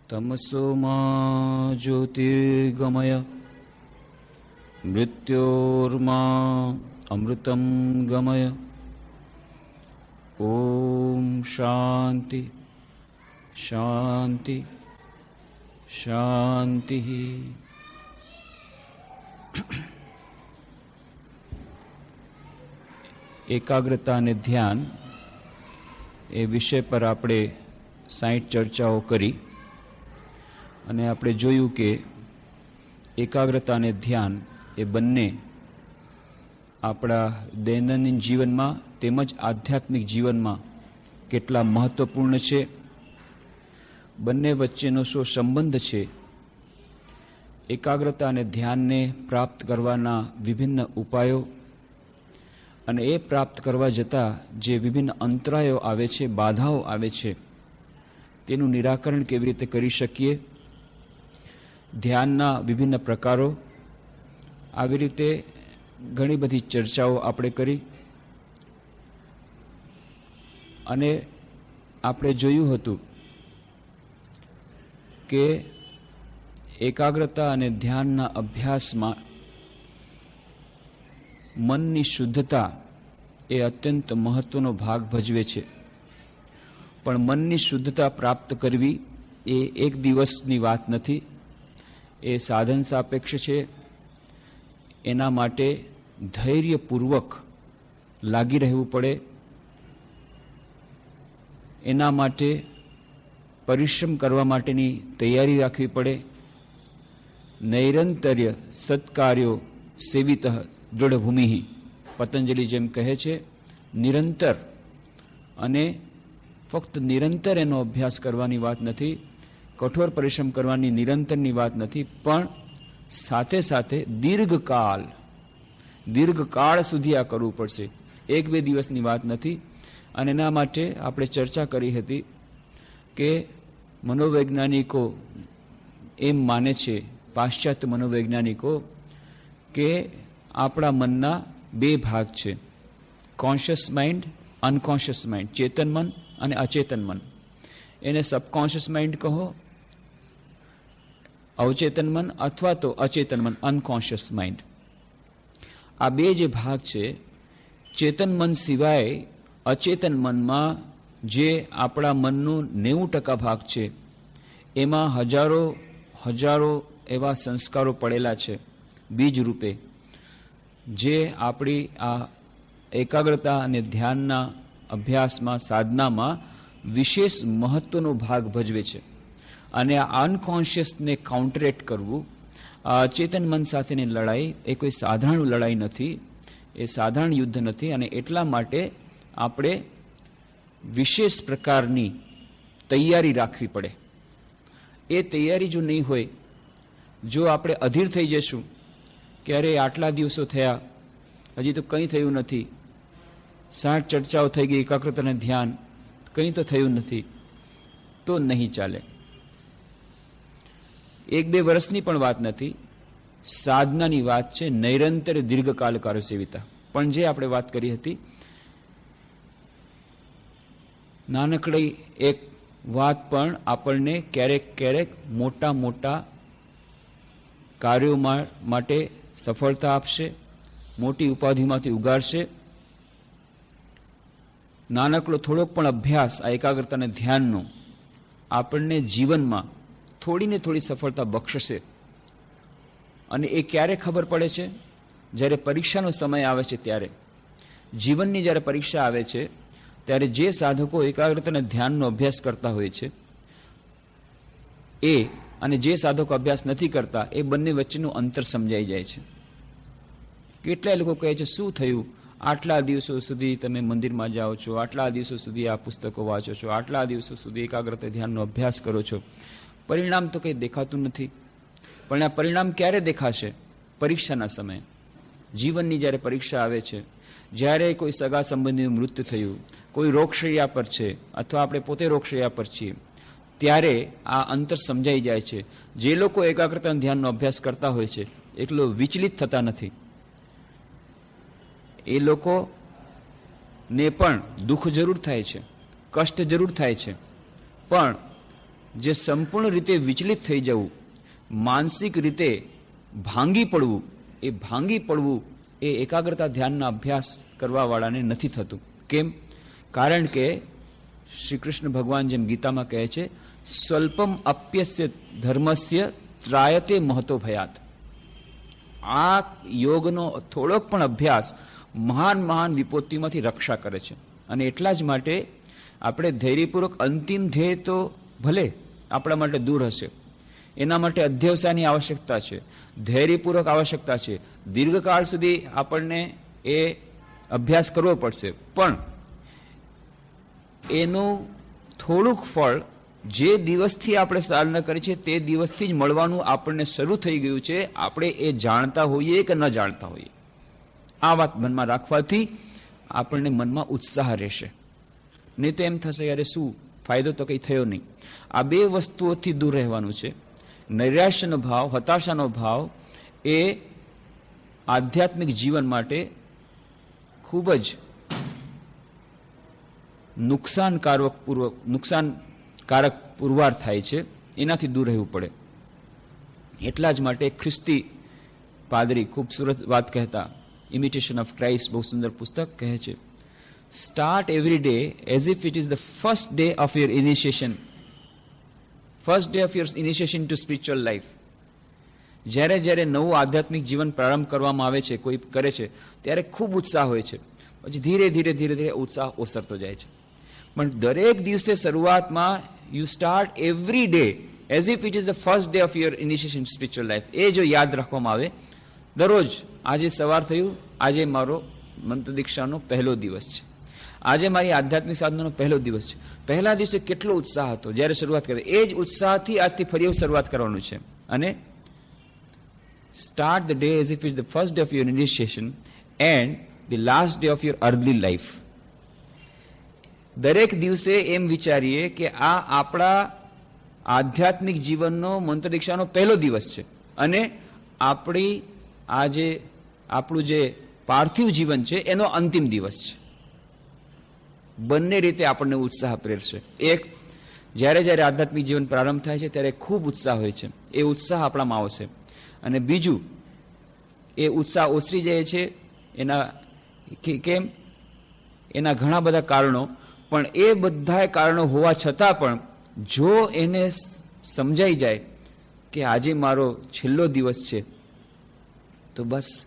तमसो मा ज्योतिर्गमय मृत्योर्मा अमृतं गमय। ओम शांति शांति शांति। एकाग्रता અને ધ્યાન એ વિષય પર આપણે 60 ચર્ચાઓ કરી અને આપણે જોયું કે એકાગ્રતા અને ધ્યાન એ બંને આપણા દૈનંદિન જીવનમાં તેમજ આધ્યાત્મિક જીવનમાં કેટલા મહત્વપૂર્ણ છે, બંને વચ્ચેનો શું સંબંધ છે, એકાગ્રતા અને ધ્યાનને પ્રાપ્ત કરવાના વિભિન્ન ઉપાયો અને એ પ્રાપ્ત કરવા જતાં જે વિભિન્ન અંતરાયો આવે છે, બાધાઓ આવે છે, તેનું નિરાકરણ કેવી રીતે કરી શકીએ, ધ્યાનના વિભિન્ન પ્રકારો, આવી રીતે ઘણી બધી ચર્ચાઓ આપણે કરી અને આપણે જોયું હતું કે એકાગ્રતા અને ધ્યાનના અભ્યાસમાં મનની શુદ્ધતા એ અત્યંત મહત્વનો ભાગ ભજવે છે. પણ મનની શુદ્ધતા પ્રાપ્ત કરવી એ એક દિવસની વાત નથી, એ સાધન સાપેક્ષ છે. એના માટે ધૈર્યપૂર્વક લાગી રહેવું પડે, એના માટે પરિશ્રમ કરવા માટેની તૈયારી રાખવી પડે. નૈરંતર્ય સત્કાર્યો સેવિત દૃઢભૂમિ, પતંજલિ જેમ કહે છે, નિરંતર અને ફક્ત નિરંતર એનો અભ્યાસ કરવાની વાત નથી, કઠોર પરિશ્રમ કરવાની નિરંતરની વાત નથી, પણ સાથે સાથે દીર્ઘકાળ સુધી આ કરવું પડશે, એક બે દિવસની વાત નથી. અને એના માટે આપણે ચર્ચા કરી હતી કે મનોવૈજ્ઞાનિકો એમ માને છે, પાશ્ચાત્ય મનોવૈજ્ઞાનિકો, કે આપણા મનના બે ભાગ છે, કોન્શિયસ માઇન્ડ, અનકોન્શિયસ માઇન્ડ, ચેતન મન અને અચેતન મન. એને સબકોન્શિયસ માઇન્ડ કહો, અવચેતન મન, અથવા તો અચેતન મન, અનકોન્શિયસ માઇન્ડ. આ બે જે ભાગ છે, ચેતન મન સિવાય અચેતન મનમાં જે આપણા મનનું 90% ભાગ છે, એમાં હજારો એવા સંસ્કારો પડેલા છે બીજ રૂપે, જે આપણી આ એકાગ્રતા અને ધ્યાનના અભ્યાસમાં, સાધનામાં વિશેષ મહત્વનો ભાગ ભજવે છે. અને આ અનકોન્શિયસને કાઉન્ટરેટ કરવું, આ અચેતન મન સાથેની લડાઈ એ કોઈ સાધારણ લડાઈ નથી, એ સાધારણ યુદ્ધ નથી. અને એટલા માટે આપણે વિશેષ પ્રકારની તૈયારી રાખવી પડે. એ તૈયારી જો નહીં હોય, જો આપણે અધીર થઈ જશું કે અરે આટલા દિવસો થયા હજી તો કંઈ થયું નથી, 60 ચર્ચાઓ થઈ ગઈ, એકાગ્રતા અને ધ્યાન કંઈ તો થયું નથી, તો નહીં ચાલે. એક બે વર્ષની પણ વાત નથી, સાધનાની વાત છે, નૈરંતર દીર્ઘકાલ કાર્ય સેવિતા. પણ જે આપણે વાત કરી હતી, નાનકડી એક વાત પણ આપણને ક્યારેક મોટા કાર્યો માટે સફળતા આપશે, મોટી ઉપાધિમાંથી ઉગારશે. નાનકડો થોડોક પણ અભ્યાસ આ એકાગ્રતા અને ધ્યાનનો આપણને જીવનમાં થોડી ને થોડી સફળતા બક્ષશે. અને એ ક્યારે ખબર પડે છે? જ્યારે પરીક્ષાનો સમય આવે છે ત્યારે. જીવનની જ્યારે પરીક્ષા આવે છે ત્યારે જે સાધકો એકાગ્રતા અને ધ્યાનનો અભ્યાસ કરતા હોય છે એ અને જે સાધકો અભ્યાસ નથી કરતા, એ બંને વચ્ચેનું અંતર સમજાઈ જાય છે. કેટલાય લોકો કહે છે, શું થયું, આટલા દિવસો સુધી તમે મંદિરમાં જાઓ છો, આટલા દિવસો સુધી આ પુસ્તકો વાંચો છો, આટલા દિવસો સુધી એકાગ્રતા ધ્યાનનો અભ્યાસ કરો છો, પરિણામ તો કંઈ દેખાતું નથી. પણ આ પરિણામ ક્યારે દેખાશે? પરીક્ષાના સમયે. જીવનની જ્યારે પરીક્ષા આવે છે, જ્યારે કોઈ સગા સંબંધીનું મૃત્યુ થયું, કોઈ રોગશૈયા પર છે, અથવા આપણે પોતે રોગશૈયા પર છીએ, ત્યારે આ અંતર સમજાઈ જાય છે. જે લોકો એકાગ્રતા અને ધ્યાનનો અભ્યાસ કરતા હોય છે, એટલો વિચલિત થતા નથી. એ લોકોને પણ દુઃખ જરૂર થાય છે, કષ્ટ જરૂર થાય છે, પણ જે સંપૂર્ણ રીતે વિચલિત થઈ જવું, માનસિક રીતે ભાંગી પડવું, એ ભાંગી પડવું એ એકાગ્રતા ધ્યાનના અભ્યાસ કરવાવાળાને નથી થતું. કેમ? કારણ કે શ્રી કૃષ્ણ ભગવાન જેમ ગીતામાં કહે છે, સ્વલ્પમ અપ્યસ્ય ધર્મસ્ય ત્રાયતે મહતો ભયાત. આ યોગનો થોડોક પણ અભ્યાસ મહાન મહાન વિપત્તિમાંથી રક્ષા કરે છે. અને એટલા જ માટે આપણે ધૈર્યપૂર્વક અંતિમ ધ્યેય તો ભલે આપણા માટે દૂર હશે, એના માટે અધ્યવસાયની આવશ્યકતા છે, ધૈર્યપૂર્વક આવશ્યકતા છે, દીર્ઘકાળ સુધી આપણને એ અભ્યાસ કરવો પડશે, પણ એનું થોડુંક ફળ જે દિવસથી આપણે સાધના કરી છે તે દિવસથી જ મળવાનું આપણને શરૂ થઈ ગયું છે, આપણે એ જાણતા હોઈએ કે ન જાણતા હોઈએ. આ વાત મનમાં રાખવાથી આપણને મનમાં ઉત્સાહ રહેશે. નહીં તો એમ થશે, યારે શું ફાયદો તો કંઈ થયો નહીં. આ બે વસ્તુઓથી દૂર રહેવાનું છે. નૈરાશ્યનો ભાવ, હતાશાનો ભાવ એ આધ્યાત્મિક જીવન માટે ખૂબ જ નુકસાનકારક પુરવાર થાય છે. એનાથી દૂર રહેવું પડે. એટલા જ માટે ખ્રિસ્તી પાદરી ખૂબસૂરત વાત કહેતા, ઇમિટેશન ઓફ ક્રાઇસ્ટ, બહુ સુંદર પુસ્તક કહે છે, start every day as if it is the first day of your initiation, first day of your initiation to spiritual life. જ્યારે જ્યારે નવું આધ્યાત્મિક જીવન પ્રારંભ કરવામાં આવે છે, કોઈ કરે છે, ત્યારે ખૂબ ઉત્સાહ હોય છે. પછી ધીરે ધીરે ધીરે ધીરે ઉત્સાહ ઓસરતો જાય છે. પણ દરેક દિવસે શરૂઆતમાં you start every day as if it is the first day of your initiation spiritual life. એ જો યાદ રાખવામાં આવે, દરરોજ આજે સવાર થયું, આજે મારો મંત્ર દીક્ષાનો પહેલો દિવસ છે, આજે મારી આધ્યાત્મિક સાધનાનો પહેલો દિવસ છે. પહેલા દિવસે કેટલો ઉત્સાહ હતો જ્યારે શરૂઆત કરી, એ જ ઉત્સાહથી આજથી ફરી શરૂઆત કરવાનું છે. અને start the day as if it the first day of your initiation and the last day of your early life. દરેક દિવસે એમ વિચારીએ કે આ આપણા આધ્યાત્મિક જીવનનો મંત્ર દીક્ષાનો પહેલો દિવસ છે અને આપણું જે પાર્થિવ જીવન છે એનો અંતિમ દિવસ છે. બંને રીતે આપણને ઉત્સાહ પ્રેરશે. એક, જ્યારે જ્યારે આધ્યાત્મિક જીવન પ્રારંભ થાય છે ત્યારે ખૂબ ઉત્સાહ હોય છે, એ ઉત્સાહ આપણામાં આવશે. અને બીજું, એ ઉત્સાહ ઓસરી જાય છે કેમ? એના ઘણા બધા કારણો, પણ એ બધા કારણો હોવા છતાં પણ જો એને સમજાઈ જાય કે આજે મારો છેલ્લો દિવસ છે, તો બસ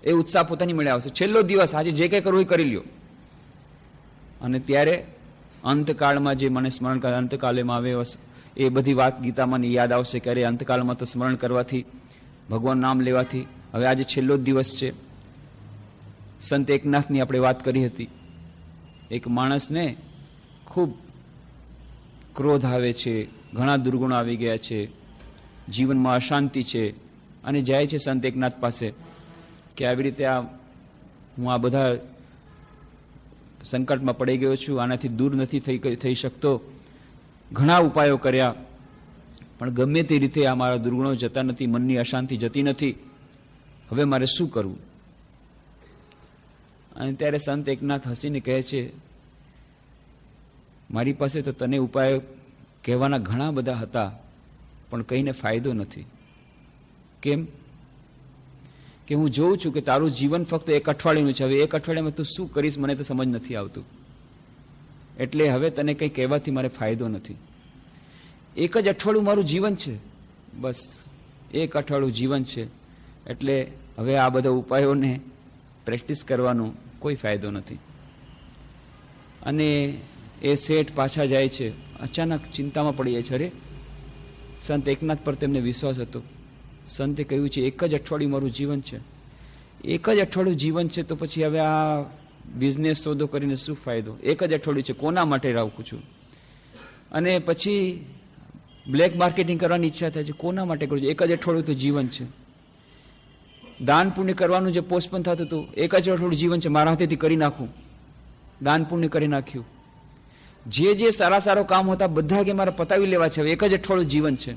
એ ઉત્સાહ પોતાની મળે આવશે. છેલ્લો દિવસ, આજે જે કંઈ કરવું એ કરી લ્યો. અને ત્યારે અંતકાળમાં જે મને સ્મરણ કરે, અંતકાલેમાં આવે એ બધી વાત ગીતામાં યાદ આવશે કે અરે અંતકાળમાં તો સ્મરણ કરવાથી, ભગવાન નામ લેવાથી, હવે આજે છેલ્લો દિવસ છે. સંત એકનાથની આપણે વાત કરી હતી. એક માણસને ખૂબ ક્રોધ આવે છે, ઘણા દુર્ગુણો આવી ગયા છે, જીવનમાં અશાંતિ છે, અને જાય છે સંત એકનાથ પાસે કે આવી રીતે હું આ બધા સંકટમાં પડી ગયો છું, આનાથી દૂર નથી થઈ શકતો, ઘણા ઉપાયો કર્યા, પણ ગમે તે રીતે આ મારા દુર્ગુણો જતા નથી, મનની અશાંતિ જતી નથી, હવે મારે શું કરવું? અને ત્યારે સંત એકનાથ હસીને કહે છે, મારી પાસે તો તને ઉપાય કહેવાના ઘણા બધા હતા, પણ કહીને ફાયદો નથી. કેમ? કે હું જોઉં છું કે તારું જીવન ફક્ત એક અઠવાડિયાનું છે, હવે એક અઠવાડિયામાં તું શું કરીશ મને તો સમજ નથી આવતું, એટલે હવે તને કંઈ કહેવાથી મારે ફાયદો નથી. એક જ અઠવાડિયું મારું જીવન છે, બસ એક અઠવાડિયું જીવન છે, એટલે હવે આ બધા ઉપાયોને પ્રેક્ટિસ કરવાનો કોઈ ફાયદો નથી. અને એ શેઠ પાછા જાય છે, અચાનક ચિંતામાં પડી જાય છે. અરે, સંત એકનાથ પર તેમને વિશ્વાસ હતો. સંતે કહ્યું છે એક જ અઠવાડિયું મારું જીવન છે, એક જ અઠવાડિયું જીવન છે, તો પછી હવે આ બિઝનેસ સોદો કરીને શું ફાયદો? એક જ અઠવાડિયું છે, કોના માટે રાખું છું? અને પછી બ્લેક માર્કેટિંગ કરવાની ઈચ્છા થાય છે, કોના માટે કરું છું? એક જ અઠવાડિયું તો જીવન છે. દાન પુણ્ય કરવાનું જે પોસ્ટપોન થતું હતું, એક જ અઠવાડિયું જીવન છે, મારા હાથેથી કરી નાખું. દાન પુણ્ય કરી નાખ્યું. જે સારા કામ હતા બધા કે મારે પતાવી લેવા છે, હવે એક જ અઠવાડિયું જીવન છે.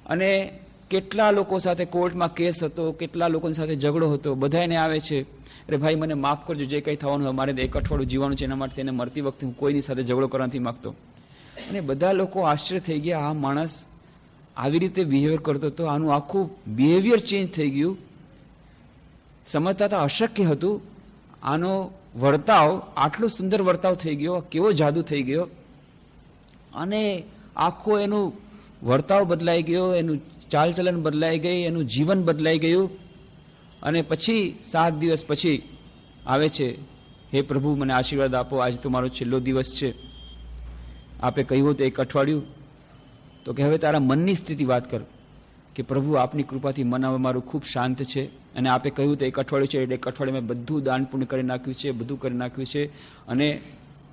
અને કેટલા લોકો સાથે કોર્ટમાં કેસ હતો, કેટલા લોકોની સાથે ઝઘડો હતો, બધા એને આવે છે, અરે ભાઈ મને માફ કરજો, જે કંઈ થવાનું હોય મારે એક અઠવાડિયું જીવવાનું છે, એના માટે એને મરતી વખતે હું કોઈની સાથે ઝઘડો કરવા નથી માગતો. અને બધા લોકો આશ્ચર્ય થઈ ગયા, આ માણસ આવી રીતે બિહેવિયર કરતો હતો, આનું આખું બિહેવિયર ચેન્જ થઈ ગયું. સમજતા તો અશક્ય હતું, આનો વર્તાવ આટલો સુંદર વર્તાવ થઈ ગયો, કેવો જાદુ થઈ ગયો. અને આખો એનું વર્તાવ બદલાઈ ગયો, એનું ચાલચલન બદલાઈ ગઈ, એનું જીવન બદલાઈ ગયું. અને પછી 7 દિવસ પછી આવે છે, હે પ્રભુ મને આશીર્વાદ આપો, આજે તો મારો છેલ્લો દિવસ છે. આપે કહ્યું તો 1 અઠવાડિયું, તો કે હવે તારા મનની સ્થિતિ વાત કર કે પ્રભુ આપની કૃપાથી મન હવે મારું ખૂબ શાંત છે, અને આપે કહ્યું તો 1 અઠવાડિયું છે, એટલે 1 અઠવાડિયે મેં બધું દાન પુણ્ય કરી નાખ્યું છે, બધું કરી નાખ્યું છે, અને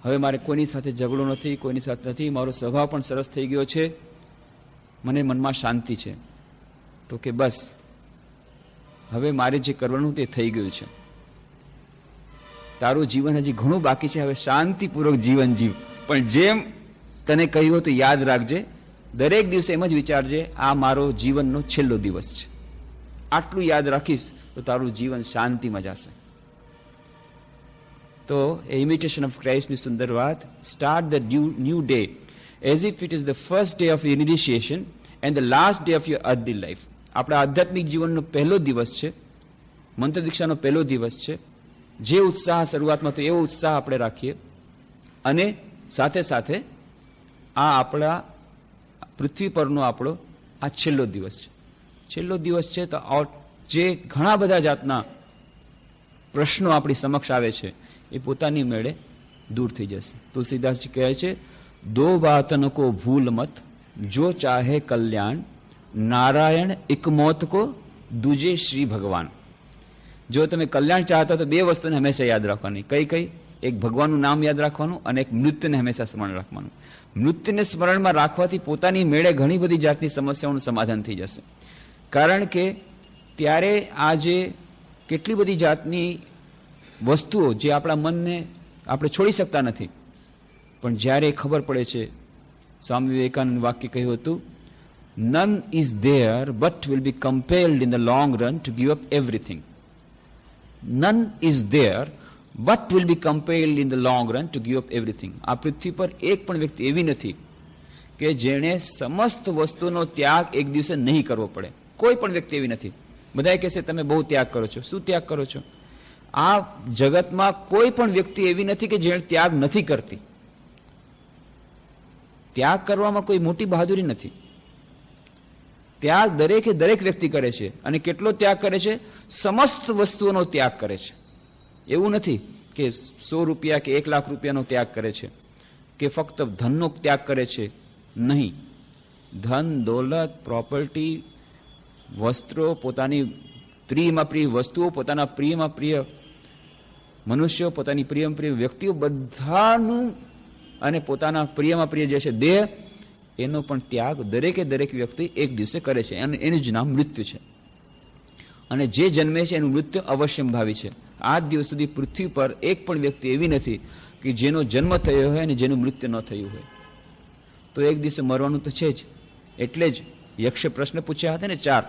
હવે મારે કોઈની સાથે ઝઘડો નથી, કોઈની સાથે નથી, મારો સ્વભાવ પણ સરસ થઈ ગયો છે, મને મનમાં શાંતિ છે. તો કે બસ હવે મારે જે કરવાનું તે થઈ ગયું છે, તારું જીવન હજી ઘણું બાકી છે, હવે શાંતિપૂર્વક જીવન જીવ. પણ જેમ તને કહ્યું તો યાદ રાખજે, દરેક દિવસે એમ જ વિચારજે આ મારો જીવનનો છેલ્લો દિવસ છે. આટલું યાદ રાખીશ તો તારું જીવન શાંતિમાં જશે. તો એ ઇમિટેશન ઓફ ક્રાઇસ્ટની સુંદર વાત, start the new day as if it is the first day of initiation and the last day of your earthly life. આપણા આધ્યાત્મિક જીવનનો પહેલો દિવસ છે, મંત્ર દીક્ષાનો પહેલો દિવસ છે. જે ઉત્સાહ શરૂઆતમાં તો એવો ઉત્સાહ આપણે રાખીએ, અને સાથે સાથે આ આપણા પૃથ્વી પરનો આપણો આ છેલ્લો દિવસ છે. છેલ્લો દિવસ છે તો જે ઘણા બધા જાતના પ્રશ્નો આપણી સમક્ષ આવે છે એ પોતાની મેળે દૂર થઈ જશે. તુલસીદાસજી કહે છે, 2 બાતન કો ભૂલ મત, જો ચાહે કલ્યાણ, નારાયણ એક મોત કો, દૂજે શ્રી ભગવાન. જો તમે કલ્યાણ ચાહતા તો 2 વસ્તુને હંમેશા યાદ રાખવાની. કઈ? એક ભગવાનનું નામ યાદ રાખવાનું, અને એક મૃત્યુને હંમેશા સ્મરણ રાખવાનું. મૃત્યુને સ્મરણમાં રાખવાથી પોતાની મેળે ઘણી બધી જાતની સમસ્યાઓનું સમાધાન થઈ જશે. કારણ કે ત્યારે આ જે કેટલી બધી જાતની વસ્તુઓ જે આપણા મનને આપણે છોડી શકતા નથી, પણ જ્યારે ખબર પડે છે, સ્વામી વિવેકાનંદ વાક્ય કહ્યું હતું, none is there but will be compelled in the long run to give up everything. None is there but will be compelled in the long run to give up everything. આ પૃથ્વી પર એક પણ વ્યક્તિ એવી નથી કે જેણે સમસ્ત વસ્તુનો ત્યાગ એક દિવસે નહીં કરવો પડે. કોઈ પણ વ્યક્તિ એવી નથી. બધા કહેશે તમે બહુ ત્યાગ કરો છો. શું ત્યાગ કરો છો? આ જગતમાં કોઈ પણ વ્યક્તિ એવી નથી કે જેણે ત્યાગ નથી કરતી. ત્યાગ કરવામાં કોઈ મોટી બહાદુરી નથી. ત્યાગ દરેક વ્યક્તિ કરે છે. અને કેટલો ત્યાગ કરે છે? સમસ્ત વસ્તુઓનો ત્યાગ કરે છે. એવું નથી કે 100 રૂપિયા કે 1 લાખ રૂપિયાનો ત્યાગ કરે છે, કે ફક્ત ધનનો ત્યાગ કરે છે. નહીં. ધન, દોલત, પ્રોપર્ટી, વસ્ત્રો, પોતાની પ્રિયમાં પ્રિય વસ્તુઓ, પોતાના પ્રિયમાં પ્રિય મનુષ્યો, પોતાની પ્રિયમાં પ્રિય વ્યક્તિઓ, બધાનું, અને પોતાના પ્રિયમાં પ્રિય જે છે દેહ, એનો પણ ત્યાગ દરેક વ્યક્તિ એક દિવસે કરે છે. અને એનું જ નામ મૃત્યુ છે. અને જે જન્મે છે એનું મૃત્યુ અવશ્યંભાવી છે. આજ દિવસ સુધી પૃથ્વી પર એક પણ વ્યક્તિ એવી નથી કે જેનો જન્મ થયો હોય અને જેનું મૃત્યુ ન થયું હોય. તો એક દિવસે મરવાનું તો છે જ. એટલે જ યક્ષે પ્રશ્ન પૂછ્યા હતા ને 4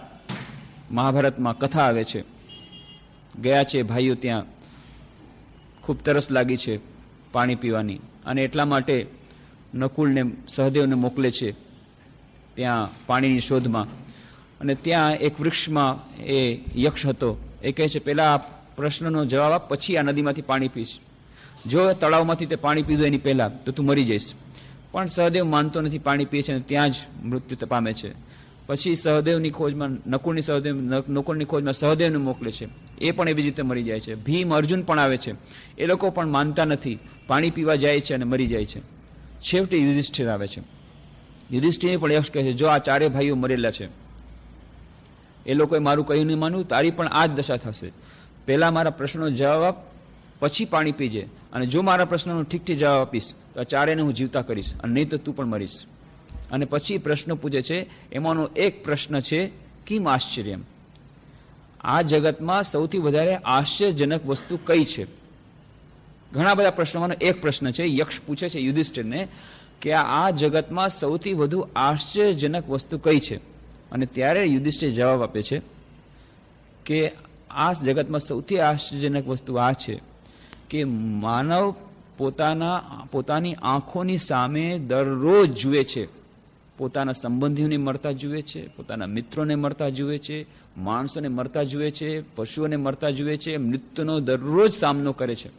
મહાભારતમાં કથા આવે છે. ગયા છે ભાઈઓ ત્યાં, ખૂબ તરસ લાગી છે પાણી પીવાની, અને એટલા માટે નકુલને સહદેવને મોકલે છે ત્યાં પાણીની શોધમાં. અને ત્યાં એક વૃક્ષમાં એ યક્ષ હતો. એ કહે છે પહેલા આ પ્રશ્નનો જવાબ આપ, પછી આ નદીમાંથી પાણી પીશ. જો તળાવમાંથી તે પાણી પીધું એની પહેલા તો તું મરી જઈશ. પણ સહદેવ માનતો નથી, પાણી પીએ છે અને ત્યાં જ મૃત્યુ પામે છે. પછી સહદેવની ખોજમાં નકુલની ખોજમાં સહદેવને મોકલે છે. એ પણ એવી રીતે મરી જાય છે. ભીમ, અર્જુન પણ આવે છે. એ લોકો પણ માનતા નથી, પાણી પીવા જાય છે અને મરી જાય છે. છેવટે યુધિષ્ઠિર આવે છે. યુધિષ્ઠિર પણ યક્ષ કહે છે, જો આ 4 ભાઈઓ મરેલા છે, એ લોકોએ મારું કહ્યું નહીં માનવું, તારી પણ આ જ દશા થશે. પહેલા મારા પ્રશ્નનો જવાબ આપ, પછી પાણી પીજે, અને જો મારા પ્રશ્નનો ઠીકથી જવાબ આપીશ તો આ 4ને હું જીવતા કરીશ, અને નહીં તો તું પણ મરીશ. અને પછી પ્રશ્ન પૂછે છે. એમાંનો એક પ્રશ્ન છે, કિમ આશ્ચર્યમ, આ જગતમાં સૌથી વધારે આશ્ચર્યજનક વસ્તુ કઈ છે? ઘણા બધા પ્રશ્નોમાંનો એક પ્રશ્ન છે. યક્ષ પૂછે છે યુધિષ્ઠિરને કે આ જગતમાં સૌથી વધુ આશ્ચર્યજનક વસ્તુ કઈ છે? અને ત્યારે યુધિષ્ઠિર જવાબ આપે છે કે આ જગતમાં સૌથી આશ્ચર્યજનક વસ્તુ આ છે કે માનવ પોતાની આંખોની સામે દરરોજ જુએ છે. પોતાના સંબંધીઓને મરતા જુએ છે, પોતાના મિત્રોને મરતા જુએ છે, માણસોને મરતા જુએ છે, પશુઓને મરતા જુએ છે. મૃત્યુનો દરરોજ સામનો કરે છે.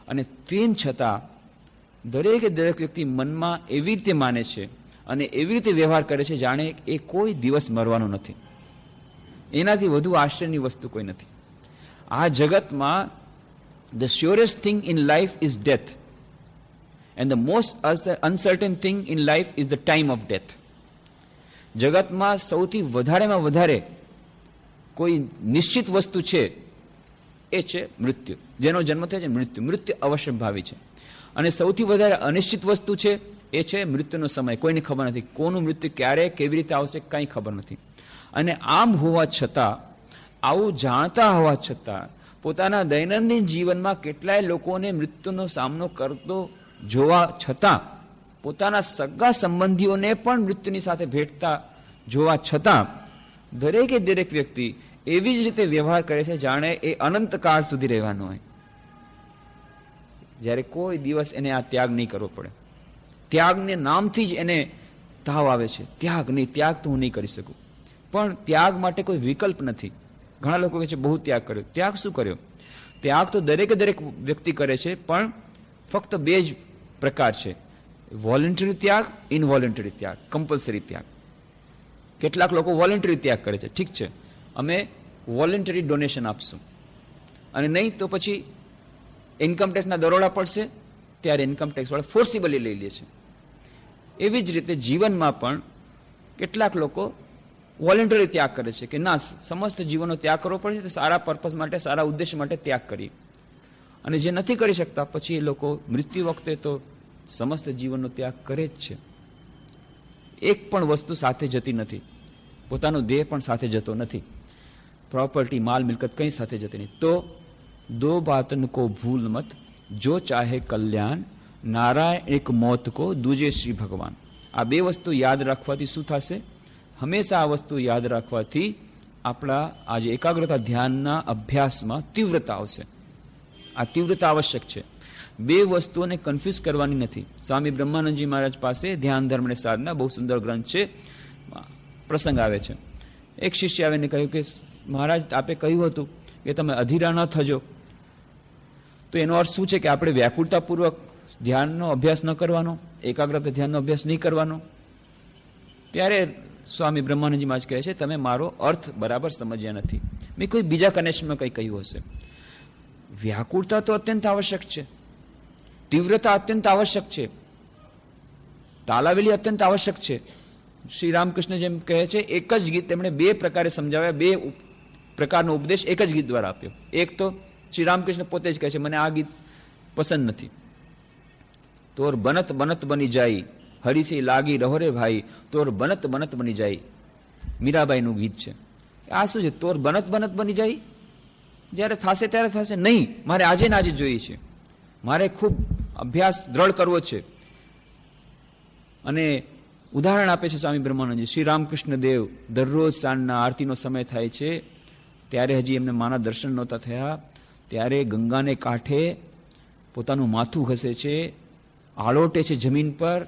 અને તેમ છતાં દરેકે દરેક વ્યક્તિ મનમાં એવી રીતે માને છે અને એવી રીતે વ્યવહાર કરે છે જાણે એ કોઈ દિવસ મરવાનો નથી. એનાથી વધુ આશ્ચર્યની વસ્તુ કોઈ નથી. આ જગતમાં the surest thing in life is death and the most uncertain thing in life is the time of death. જગતમાં સૌથી વધારેમાં વધારે કોઈ નિશ્ચિત વસ્તુ છે એ છે મૃત્યુ. જેનો જન્મ થાય છે મૃત્યુ અવશ્યભાવી છે. અને સૌથી વધારે અનિશ્ચિત વસ્તુ છે એ છે મૃત્યુનો સમય. કોઈને ખબર નથી કોનું મૃત્યુ ક્યારે કેવી રીતે આવશે, કંઈ ખબર નથી. અને આમ હોવા છતાં, આવું જાણતા હોવા છતાં પોતાના દૈનંદિન જીવનમાં કેટલાય લોકોને મૃત્યુનો સામનો કરતો જોવા છતાં, પોતાના સગા સંબંધીઓને પણ મૃત્યુની સાથે ભેટતા જોવા છતાં દરેકે દરેક વ્યક્તિ એવી જ રીતે વ્યવહાર કરે છે જાણે એ અનંતકાળ સુધી રહેવાનું હોય. જ્યારે કોઈ દિવસ એને આ ત્યાગ નહીં કરવો પડે. ત્યાગને નામથી જ એને તાવ આવે છે. ત્યાગ નહીં, ત્યાગ તો હું નહીં કરી શકું. પણ ત્યાગ માટે કોઈ વિકલ્પ નથી. ઘણા લોકો કહે છે બહુ ત્યાગ કર્યો. ત્યાગ શું કર્યો? ત્યાગ તો દરેકે દરેક વ્યક્તિ કરે છે, પણ ફક્ત બે જ પ્રકાર છે: વોલન્ટરી ત્યાગ, ઇનવોલન્ટરી ત્યાગ, કમ્પલસરી ત્યાગ. કેટલાક લોકો વોલન્ટરી ત્યાગ કરે છે. ઠીક છે, અમે વોલન્ટરી ડોનેશન આપશું, અને નહીં તો પછી ઇન્કમટેક્સના દરોડા પડશે ત્યારે ઇન્કમટેક્સવાળા ફોર્સિબલી લઈ લે છે. એવી જ રીતે જીવનમાં પણ કેટલાક લોકો વોલન્ટરી ત્યાગ કરે છે કે ના, સમસ્ત જીવનનો ત્યાગ કરવો પડશે તો સારા પર્પઝ માટે, સારા ઉદ્દેશ્ય માટે ત્યાગ કરી. અને જે નથી કરી શકતા પછી એ લોકો મૃત્યુ વખતે તો સમસ્ત જીવનનો ત્યાગ કરે જ છે. એક પણ વસ્તુ સાથે જતી નથી. પોતાનો દેહ પણ સાથે જતો નથી. પ્રોપર્ટી, માલ મિલકત કંઈ સાથે જતી નહીં. તો દો બાતન કો ભૂલ મત, જો ચાહે કલ્યાણ, નારાયણ એક મોત કો દૂજે શ્રી ભગવાન. આ બે વસ્તુ યાદ રાખવાથી શું થશે? હંમેશા આ વસ્તુ યાદ રાખવાથી આપણા આજે એકાગ્રતા ધ્યાનના અભ્યાસમાં તીવ્રતા આવશે. આ તીવ્રતા આવશ્યક છે. બે વસ્તુઓને કન્ફ્યુઝ કરવાની નથી. સ્વામી બ્રહ્માનંદજી મહારાજ પાસે ધ્યાન ધર્મ અને સાધના બહુ સુંદર ગ્રંથ છે. પ્રસંગ આવે છે, એક શિષ્ય આવીને કહ્યું કે મહારાજ, આપે કહ્યું હતું કે તમે અધીરા ન થજો, તો એનો અર્થ શું છે કે આપણે વ્યાકુળતાપૂર્વક ધ્યાનનો અભ્યાસ ન કરવાનો, એકાગ્રતા ધ્યાનનો અભ્યાસ નહીં કરવાનો? ત્યારે સ્વામી બ્રહ્માનંદજી મહારાજ કહે છે, તમે મારો અર્થ બરાબર સમજ્યા નથી. મેં કોઈ બીજા કનેક્શનમાં કંઈ કહ્યું હશે. વ્યાકુળતા તો અત્યંત આવશ્યક છે, તીવ્રતા અત્યંત આવશ્યક છે, તાલાવેલી અત્યંત આવશ્યક છે. શ્રી રામકૃષ્ણ જેમ કહે છે, એક જ ગીત તેમણે બે પ્રકારે સમજાવ્યા, બે પ્રકારનો ઉપદેશ એક જ ગીત દ્વારા આપ્યો. એક તો શ્રી રામકૃષ્ણ પોતે જ કહે છે, મને આ ગીત પસંદ નથી. તોર બનત બનત બની જાય, હરીસી લાગી રહો રે ભાઈ, તોર બનત બનત બની જાય. મીરાબાઈનું ગીત છે. આ શું છે? તોર બનત બનત બની જાય, જ્યારે થશે ત્યારે થશે. નહીં, મારે આજે ને આજે જોઈએ છે, મારે ખૂબ અભ્યાસ દ્રઢ કરવો છે. અને ઉદાહરણ આપે છે સ્વામી બ્રહ્માનંદજી. શ્રી રામકૃષ્ણ દેવ દરરોજ સાંજના આરતીનો સમય થાય છે ત્યારે હજી એમને માના દર્શન નહોતા થયા, ત્યારે ગંગાને કાંઠે પોતાનું માથું ઘસે છે, આળોટે છે જમીન પર,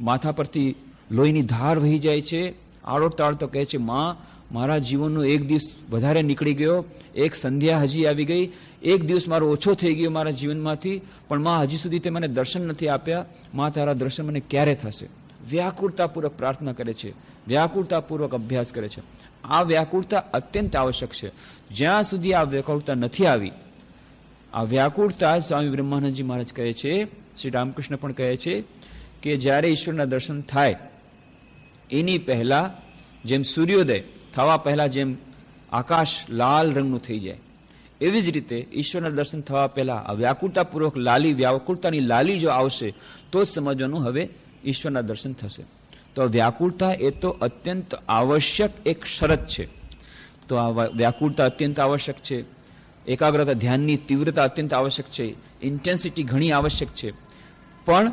માથા પરથી લોહીની ધાર વહી જાય છે. આળોટતા આળોટતા કહે છે, માં, મારા જીવનનો એક દિવસ વધારે નીકળી ગયો, એક સંધ્યા હજી આવી ગઈ, એક દિવસ મારો ઓછો થઈ ગયો મારા જીવનમાંથી, પણ માં હજી સુધી તે મને દર્શન નથી આપ્યા. માં, તારા દર્શન મને ક્યારે થશે? વ્યાકુળતાપૂર્વક પ્રાર્થના કરે છે, વ્યાકુળતાપૂર્વક અભ્યાસ કરે છે. આ વ્યાકુળતા અત્યંત આવશ્યક છે. જ્યાં સુધી આ વ્યાકુળતા નથી આવી, આ વ્યાકુળતા સ્વામી બ્રહ્માનંદજી મહારાજ કહે છે, શ્રી રામકૃષ્ણ પણ કહે છે કે જ્યારે ઈશ્વરના દર્શન થાય એની પહેલા, જેમ સૂર્યોદય થવા પહેલા જેમ આકાશ લાલ રંગનું થઈ જાય, એવી જ રીતે ઈશ્વરના દર્શન થવા પહેલા આ વ્યાકુળતાપૂર્વક વ્યાકુળતાની લાલી જો આવશે તો જ સમજવાનું હવે ઈશ્વરના દર્શન થશે. તો વ્યાકુળતા એ તો અત્યંત આવશ્યક એક શરત છે. તો આ વ્યાકુળતા અત્યંત આવશ્યક છે. એકાગ્રતા ધ્યાનની તીવ્રતા અત્યંત આવશ્યક છે. ઇન્ટેન્સિટી ઘણી આવશ્યક છે. પણ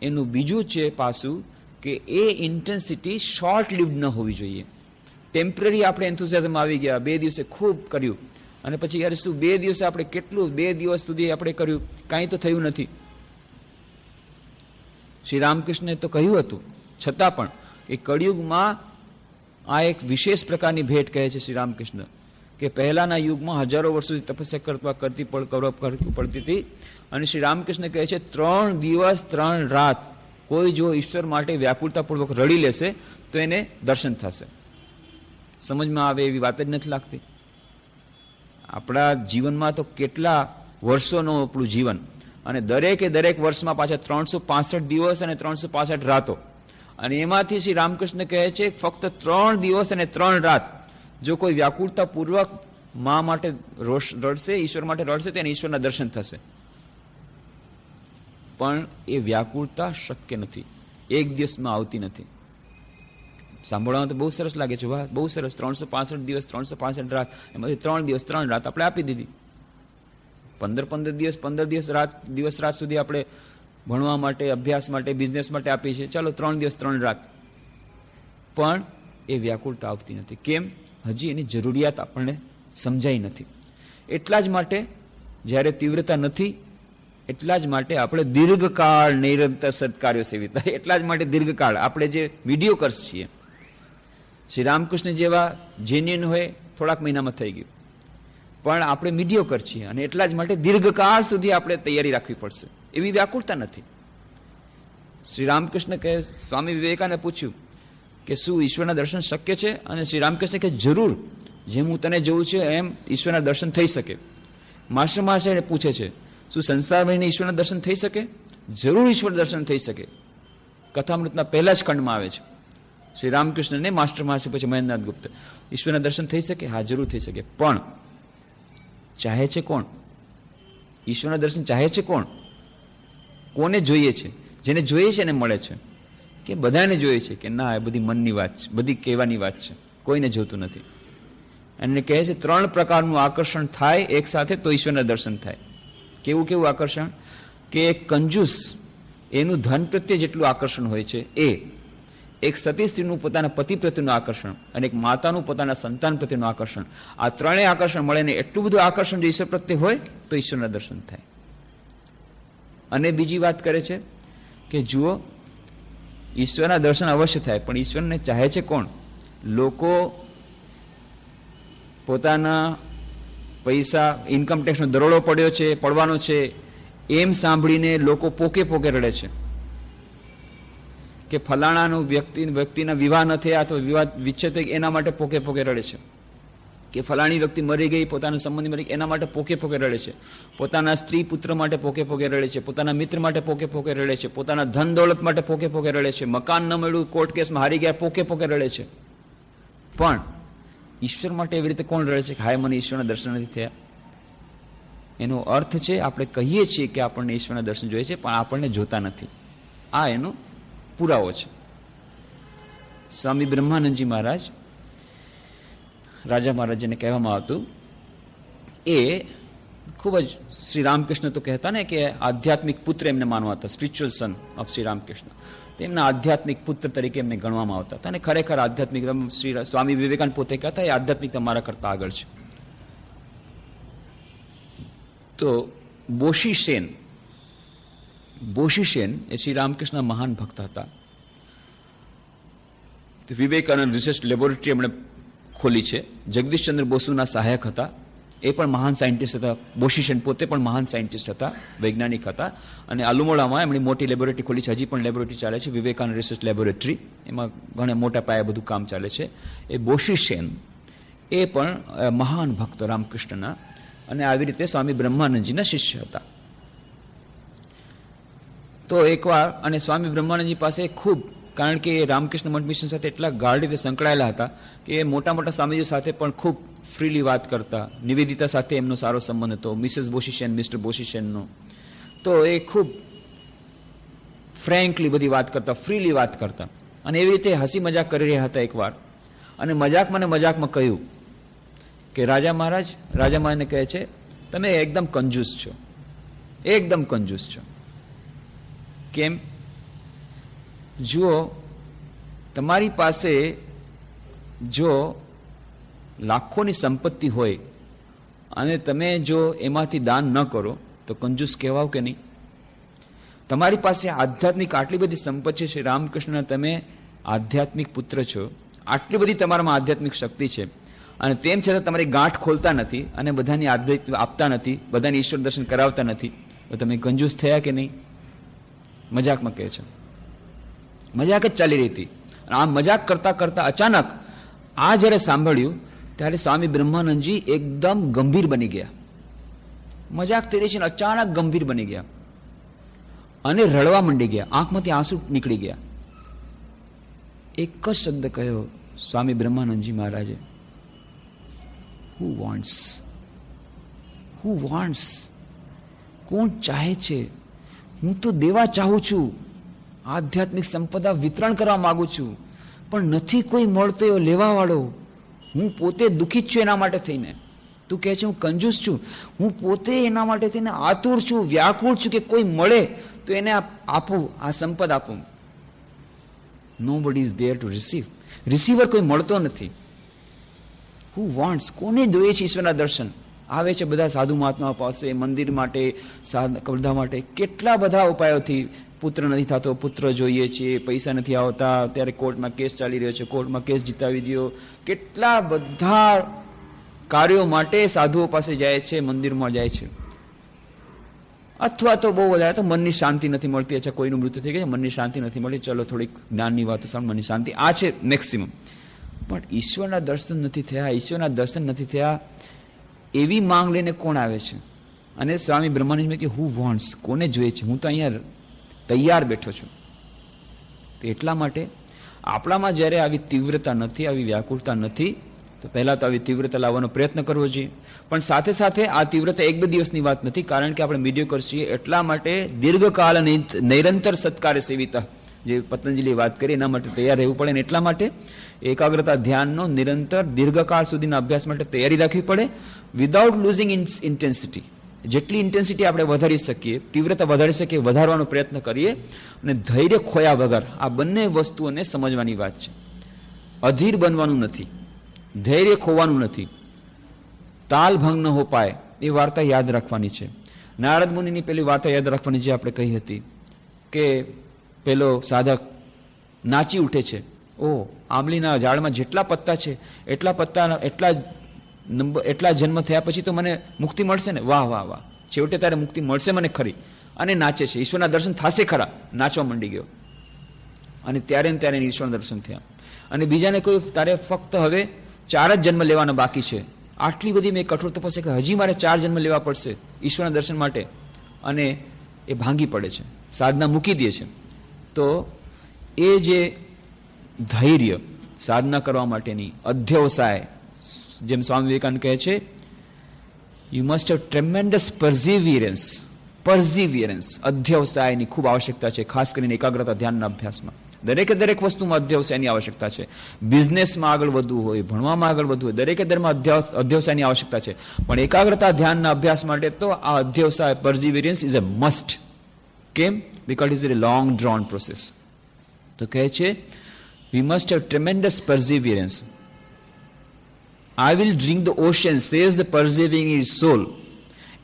એનું બીજું છે પાસું કે એ ઇન્ટેન્સિટી શોર્ટ લિવ્ડ ન હોવી જોઈએ. ટેમ્પરરી આપણે એન્થુઝિયાઝમ આવી ગયા, 2 દિવસે ખૂબ કર્યું, અને પછી યાર શું 2 દિવસે આપણે કેટલું 2 દિવસ સુધી આપણે કર્યું, કાંઈ તો થયું નથી. શ્રી રામકૃષ્ણે તો કહ્યું હતું, છતાં પણ કે કળિયુગમાં આ એક વિશેષ પ્રકારની ભેટ કહે છે શ્રી રામકૃષ્ણ, કે પહેલાના યુગમાં હજારો વર્ષ સુધી તપસ્યા કરવી પડતી હતી, અને શ્રી રામકૃષ્ણ કહે છે 3 દિવસ 3 રાત કોઈ જો ઈશ્વર માટે વ્યાકુળતાપૂર્વક રડી લેશે તો એને દર્શન થશે. સમજમાં આવે એવી વાત જ નથી લાગતી. આપણા જીવનમાં તો કેટલા વર્ષોનું આપણું જીવન, અને દરેક વર્ષમાં પાછા 365 દિવસ અને 365 રાતો, અને એમાંથી શ્રી રામકૃષ્ણ કહે છે ફક્ત 3 દિવસ અને 3 રાત જો કોઈ વ્યાકુળતાપૂર્વક મા માટે રડશે, ઈશ્વર માટે રડશે, તો એને ઈશ્વરના દર્શન થશે. પણ એ વ્યાકુળતા શક્ય નથી, એક દિવસમાં આવતી નથી. સાંભળવામાં તો બહુ સરસ લાગે છે, વાહ બહુ સરસ, 365 દિવસ 365 રાત, એમાંથી 3 દિવસ 3 રાત આપણે આપી દીધી. 15 દિવસ રાત સુધી આપણે ભણવા માટે, અભ્યાસ માટે, બિઝનેસ માટે આપી છે, ચાલો 3 દિવસ 3 રાત. પણ એ વ્યાકુળતા આવતી નથી. કેમ? હજી એની જરૂરિયાત આપણને સમજાઈ નથી. એટલા જ માટે જ્યારે તીવ્રતા નથી, એટલા જ માટે આપણે દીર્ઘકાળ નિરંતર સત્કાર્યો સેવિતા, એટલા જ માટે દીર્ઘકાળ આપણે જે વિડીયો કર્સ છીએ, શ્રી રામકૃષ્ણ જેવા જેન્યુઅન હોય થોડાક મહિનામાં થઈ ગયું, પણ આપણે મીડિયોકર છીએ, અને એટલા જ માટે દીર્ઘકાળ સુધી આપણે તૈયારી રાખવી પડશે. એવી વ્યાકુળતા નથી. શ્રી રામકૃષ્ણ કહે, સ્વામી વિવેકાનંદે પૂછ્યું કે શું ઈશ્વરના દર્શન શક્ય છે? અને શ્રી રામકૃષ્ણ કહે જરૂર, જેમ હું તને જોઉં છું એમ ઈશ્વરના દર્શન થઈ શકે. માસ્ટર મહાશય પૂછે છે શું સંસાર વહીને ઈશ્વરના દર્શન થઈ શકે? જરૂર ઈશ્વર દર્શન થઈ શકે. કથામૃતના પહેલા જ ખંડમાં આવે છે. શ્રી રામકૃષ્ણને માસ્ટર મહાશય પછી મહેન્દ્રનાથ ગુપ્ત, ઈશ્વરના દર્શન થઈ શકે? હા, જરૂર થઈ શકે. પણ ચાહે છે કોણ? ઈશ્વરના દર્શન ચાહે છે કોણ? કોને જોઈએ છે? જેને જોઈએ છે એને મળે છે? કે બધાને જોઈએ છે? કે ના, એ બધી મનની વાત છે, બધી કહેવાની વાત છે, કોઈને જોતું નથી. અને કહે છે 3 પ્રકારનું આકર્ષણ થાય એક સાથે તો ઈશ્વરના દર્શન થાય. કેવું આકર્ષણ? કે એક કંજૂસ એનું ધન પ્રત્યે જેટલું આકર્ષણ હોય છે એ, એક સતી સ્ત્રીનું પોતાના પતિ પ્રત્યેનું આકર્ષણ, અને એક માતાનું પોતાના સંતાન પ્રત્યેનું આકર્ષણ, આ 3 આકર્ષણ મળીને એટલું બધું આકર્ષણ જો ઈશ્વર પ્રત્યે હોય તો ઈશ્વરના દર્શન થાય. અને બીજી વાત કરે છે કે જુઓ, ઈશ્વરના દર્શન અવશ્ય થાય, પણ ઈશ્વરને ચાહે છે કોણ? લોકો પોતાના પૈસા, ઇન્કમ ટેક્સનો દરોડો પડવાનો છે એમ સાંભળીને લોકો પોકે રડે છે કે ફલાણાનું વ્યક્તિના વિવાહ ન થયા અથવા વિવાહ વિચ્છેદ થઈ એના માટે પોકે રડે છે, કે ફલાણી વ્યક્તિ મરી ગઈ, પોતાના સંબંધી મરી ગઈ એના માટે પોકે રડે છે, પોતાના સ્ત્રી પુત્ર માટે પોકે રડે છે, પોતાના મિત્ર માટે પોકે રડે છે, પોતાના ધન દોલત માટે પોકે રડે છે, મકાન ન મળ્યું, કોર્ટ કેસમાં હારી ગયા, પોકે રડે છે. પણ ઈશ્વર માટે એવી રીતે કોણ રડે છે કે હાય મને ઈશ્વરના દર્શન નથી થયા? એનો અર્થ છે આપણે કહીએ છીએ કે આપણને ઈશ્વરના દર્શન જોઈએ છે, પણ આપણને જોતા નથી. આ એનો પુરાવો છે. સ્વામી બ્રહ્માનંદજી મહારાજ, રાજા મહારાજને કહેવામાં આવતું, એ ખૂબ જ શ્રી રામકૃષ્ણ તો કહેતા ને કે આધ્યાત્મિક પુત્ર એમને માનવા હતા, spiritual son of Shri Ramakrishna. તેમના આધ્યાત્મિક પુત્ર તરીકે એમને ગણવામાં આવતા હતા. અને ખરેખર આધ્યાત્મિક, શ્રી સ્વામી વિવેકાનંદ પોતે કહેતા એ આધ્યાત્મિક તમારા કરતા આગળ છે. તો બોશી સેન એ શ્રી રામકૃષ્ણ મહાન ભક્ત હતા. વિવેકાનંદ રિસર્ચ લેબોરેટરી એમણે ખોલી છે. જગદીશચંદ્ર બોસુના સહાયક હતા, એ પણ મહાન સાયન્ટિસ્ટ હતા. બોશી સેન પોતે પણ મહાન સાયન્ટિસ્ટ હતા, વૈજ્ઞાનિક હતા. અને અલુમોડામાં એમની મોટી લેબોરેટરી ખોલી છે, હજી પણ લેબોરેટરી ચાલે છે, વિવેકાનંદ રિસર્ચ લેબોરેટરી. એમાં ઘણા મોટા પાયે બધું કામ ચાલે છે. એ બોશી સેન એ પણ મહાન ભક્ત રામકૃષ્ણના, અને આવી રીતે સ્વામી બ્રહ્માનંદજીના શિષ્ય હતા. તો એકવાર, અને સ્વામી બ્રહ્માનંદજી પાસે ખૂબ, કારણ કે એ રામકૃષ્ણ મઠ મિશન સાથે એટલા ગાઢ રીતે સંકળાયેલા હતા કે એ મોટા સ્વામીજી સાથે પણ ખૂબ ફ્રીલી વાત કરતા. નિવેદિતા સાથે એમનો સારો સંબંધ હતો, મિસેસ બોશી સેન, મિસ્ટર બોશી સેનનો. તો એ ખૂબ ફ્રેન્કલી બધી વાત કરતા, ફ્રીલી વાત કરતા. અને એવી રીતે હસી મજાક કરી રહ્યા હતા એકવાર. અને મજાકમાં કહ્યું કે રાજા મહારાજને કહે છે તમે એકદમ કંજૂસ છો, એકદમ કંજૂસ છો. કેમ? જુઓ, તમારી પાસે જો લાખોની સંપત્તિ હોય અને તમે જો એમાંથી દાન ન કરો તો કંજૂસ કહેવાવ કે નહીં? તમારી પાસે આધ્યાત્મિક આટલી બધી સંપત્તિ છે, શ્રી રામકૃષ્ણ તમે આધ્યાત્મિક પુત્ર છો, આટલી બધી તમારામાં આધ્યાત્મિક શક્તિ છે, અને તેમ છતાં તમારી ગાંઠ ખોલતા નથી અને બધાની આધ્યાત્મિક આપતા નથી, બધાને ઈશ્વર દર્શન કરાવતા નથી, તો તમે કંજૂસ થયા કે નહીં? મજાકમાં કહે છે. મજાક જ ચાલી રહી હતી. આ મજાક કરતા કરતા અચાનક આ જ્યારે સાંભળ્યું ત્યારે સ્વામી બ્રહ્માનંદજી એકદમ ગંભીર બની ગયા. મજાક થઈ રહી છે, અચાનક ગંભીર બની ગયા અને રડવા માંડી ગયા. આંખમાંથી આંસુ નીકળી ગયા. એક જ શબ્દ કહ્યો સ્વામી બ્રહ્માનંદજી મહારાજે, હુ વોન્ટ્સ? કોણ ચાહે છે? હું તો દેવા ચાહું છું, આધ્યાત્મિક સંપદા વિતરણ કરવા માંગુ છું, પણ નથી કોઈ મળતો એવો લેવા વાળો. હું પોતે દુઃખી જ છું એના માટે થઈને. તું કહે છે હું કંજૂસ છું, હું પોતે એના માટે થઈને આતુર છું, વ્યાકુળ છું કે કોઈ મળે તો એને આપું, આ સંપદ આપું. Nobody is there to receive. Receiver કોઈ મળતો નથી. Who wants? કોને જોઈએ છે ઈશ્વરના દર્શન? આવે છે બધા સાધુ મહાત્મા પાસે, મંદિર માટે, બધા માટે, કેટલા બધા ઉપાયોથી. પુત્ર નથી થતો, પુત્ર જોઈએ છે, પૈસા નથી આવતા, ત્યારે કોર્ટમાં કેસ ચાલી રહ્યો છે, કોર્ટમાં કેસ જીતાવી દો. કેટલા બધા કાર્યો માટે સાધુઓ પાસે જાય છે, મંદિરમાં જાય છે. અથવા તો બહુ વધારે તો મનની શાંતિ નથી મળતી. અચ્છા કોઈનું મૃત્યુ થઈ ગયું, મનની શાંતિ નથી મળતી, ચલો થોડીક જ્ઞાનની વાતો સાંભળ, મનની શાંતિ, આ છે મેક્સિમમ. પણ ઈશ્વરના દર્શન નથી થયા, ઈશ્વરના દર્શન નથી થયા એવી માંગ લઈને કોણ આવે છે? અને સ્વામી બ્રહ્માનંદ કે હુ વોન્ટ્સ? કોને જોઈએ છે? હું તો અહીંયા તૈયાર બેઠો છું. તો એટલા માટે આપણામાં જ્યારે આવી તીવ્રતા નથી, આવી વ્યાકુળતા નથી, તો પહેલાં તો આવી તીવ્રતા લાવવાનો પ્રયત્ન કરવો જોઈએ. પણ સાથે સાથે આ તીવ્રતા એક બે દિવસની વાત નથી, કારણ કે આપણે મીડિયોકર છીએ. એટલા માટે દીર્ઘકાળ અને નિરંતર સત્કાર્ય સેવિતા, જે પતંજલિએ વાત કરી, એના માટે તૈયાર રહેવું પડે. અને એટલા માટે એકાગ્રતા ધ્યાનનો નિરંતર દીર્ઘકાળ સુધીના અભ્યાસ માટે તૈયારી રાખવી પડે, વિધાઉટ લૂઝિંગ ઇન્ટેન્સિટી. જેટલી ઇન્ટેન્સિટી આપણે વધારી શકીએ, તીવ્રતા વધારી શકીએ, વધારવાનો પ્રયત્ન કરીએ. અને ધૈર્ય ખોયા વગર આ બંને વસ્તુઓને સમજવાની વાત છે. અધીર બનવાનું નથી, ધૈર્ય ખોવાનું નથી, તાલ ભંગ ન હો પાય એ વાર્તા યાદ રાખવાની છે. નારદ મુનિની પેલી વાર્તા યાદ રાખવાની જે આપણે કહી હતી કે પેલો સાધક નાચી ઉઠે છે, ઓ આંબલીના ઝાડમાં જેટલા પત્તા છે એટલા જન્મ થયા પછી તો મને મુક્તિ મળશે ને, વાહ વાહ વાહ, છેવટે તારે મુક્તિ મળશે મને ખરી. અને નાચે છે, ઈશ્વરના દર્શન થશે ખરા, નાચવા માંડી ગયો. અને ત્યારે ને ત્યારે ઈશ્વરના દર્શન થયા. અને બીજાને કોઈ તારે ફક્ત હવે 4 જ જન્મ લેવાના બાકી છે, આટલી બધી મેં કઠોર તપસ્યા કે હજી મારે 4 જન્મ લેવા પડશે ઈશ્વરના દર્શન માટે. અને એ ભાંગી પડે છે, સાધના મૂકી દે છે. તો એ જે ધૈર્ય સાધના કરવા માટેની અધ્યવસાય, જેમ સ્વામી વિવેકાનંદ કહે છે, યુ મસ્ટ હેવ ટ્રેમેન્ડસ પરઝિવિયરન્સ. અધ્યવસાયની ખૂબ આવશ્યકતા છે, ખાસ કરીને એકાગ્રતા ધ્યાનના અભ્યાસમાં. દરેકે દરેક વસ્તુમાં અધ્યવસાયની આવશ્યકતા છે. બિઝનેસમાં આગળ વધવું હોય, ભણવામાં આગળ વધવું હોય, દરેકે દરેકમાં અધ્યવસાયની આવશ્યકતા છે. પણ એકાગ્રતા ધ્યાનના અભ્યાસ માટે તો આ અધ્યવસાય, પરઝિવિયરન્સ ઇઝ અ મસ્ટ. કેમ? Because is a long drone process. તો કહે છે we must have tremendous perseverance. I will drink the ocean, says the persevering soul.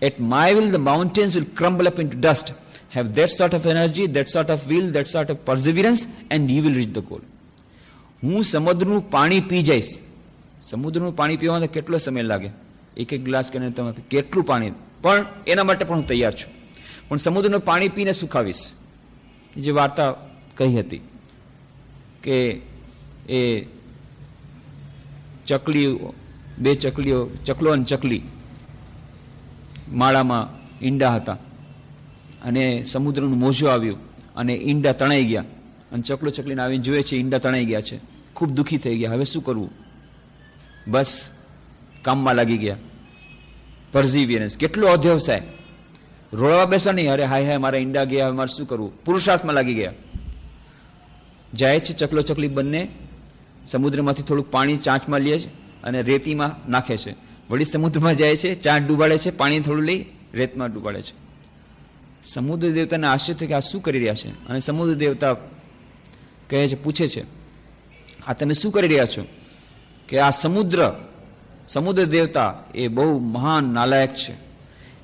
At my will the mountains will crumble up into dust. Have that sort of energy, that sort of will, that sort of perseverance, and you will reach the goal. હું સમુદ્રનું પાણી પી જઈશ. સમુદ્રનું પાણી પીવામાં કેટલો સમય લાગે? એક glass કરીને તમે કેટલું પાણી, પણ એના માટે પણ હું તૈયાર છું. પણ સમુદ્રનું પાણી પીને સુખાવીશ. જે વાર્તા કહી હતી કે એ ચકલો અને ચકલી માળામાં ઈંડા હતા, અને સમુદ્રનું મોજું આવ્યું અને ઈંડા તણાઈ ગયા. અને ચકલો ચકલીને આવીને જોઈએ છે ઈંડા તણાઈ ગયા છે, ખૂબ દુઃખી થઈ ગયા. હવે શું કરવું? બસ કામમાં લાગી ગયા. પરઝિવિયરન્સ, કેટલો અધ્યવસાય. રોળવા બેસવા નહીં, અરે હાય હાય મારા ઈંડા ગયા, હવે મારે શું કરવું? પુરુષાર્થમાં લાગી ગયા. જાય છે ચકલો ચકલી બંને, સમુદ્રમાંથી થોડુંક પાણી ચાંચમાં લે છે અને રેતીમાં નાખે છે. વળી સમુદ્રમાં જાય છે, ચાંચ ડૂબાડે છે, પાણી થોડું લઈ રેતમાં ડૂબાડે છે. સમુદ્ર દેવતાને આશ્ચર્ય થયું કે આ શું કરી રહ્યા છે. અને સમુદ્ર દેવતા કહે છે, પૂછે છે, આ તમે શું કરી રહ્યા છો? કે આ સમુદ્ર સમુદ્ર દેવતા એ બહુ મહાન નાલાયક છે.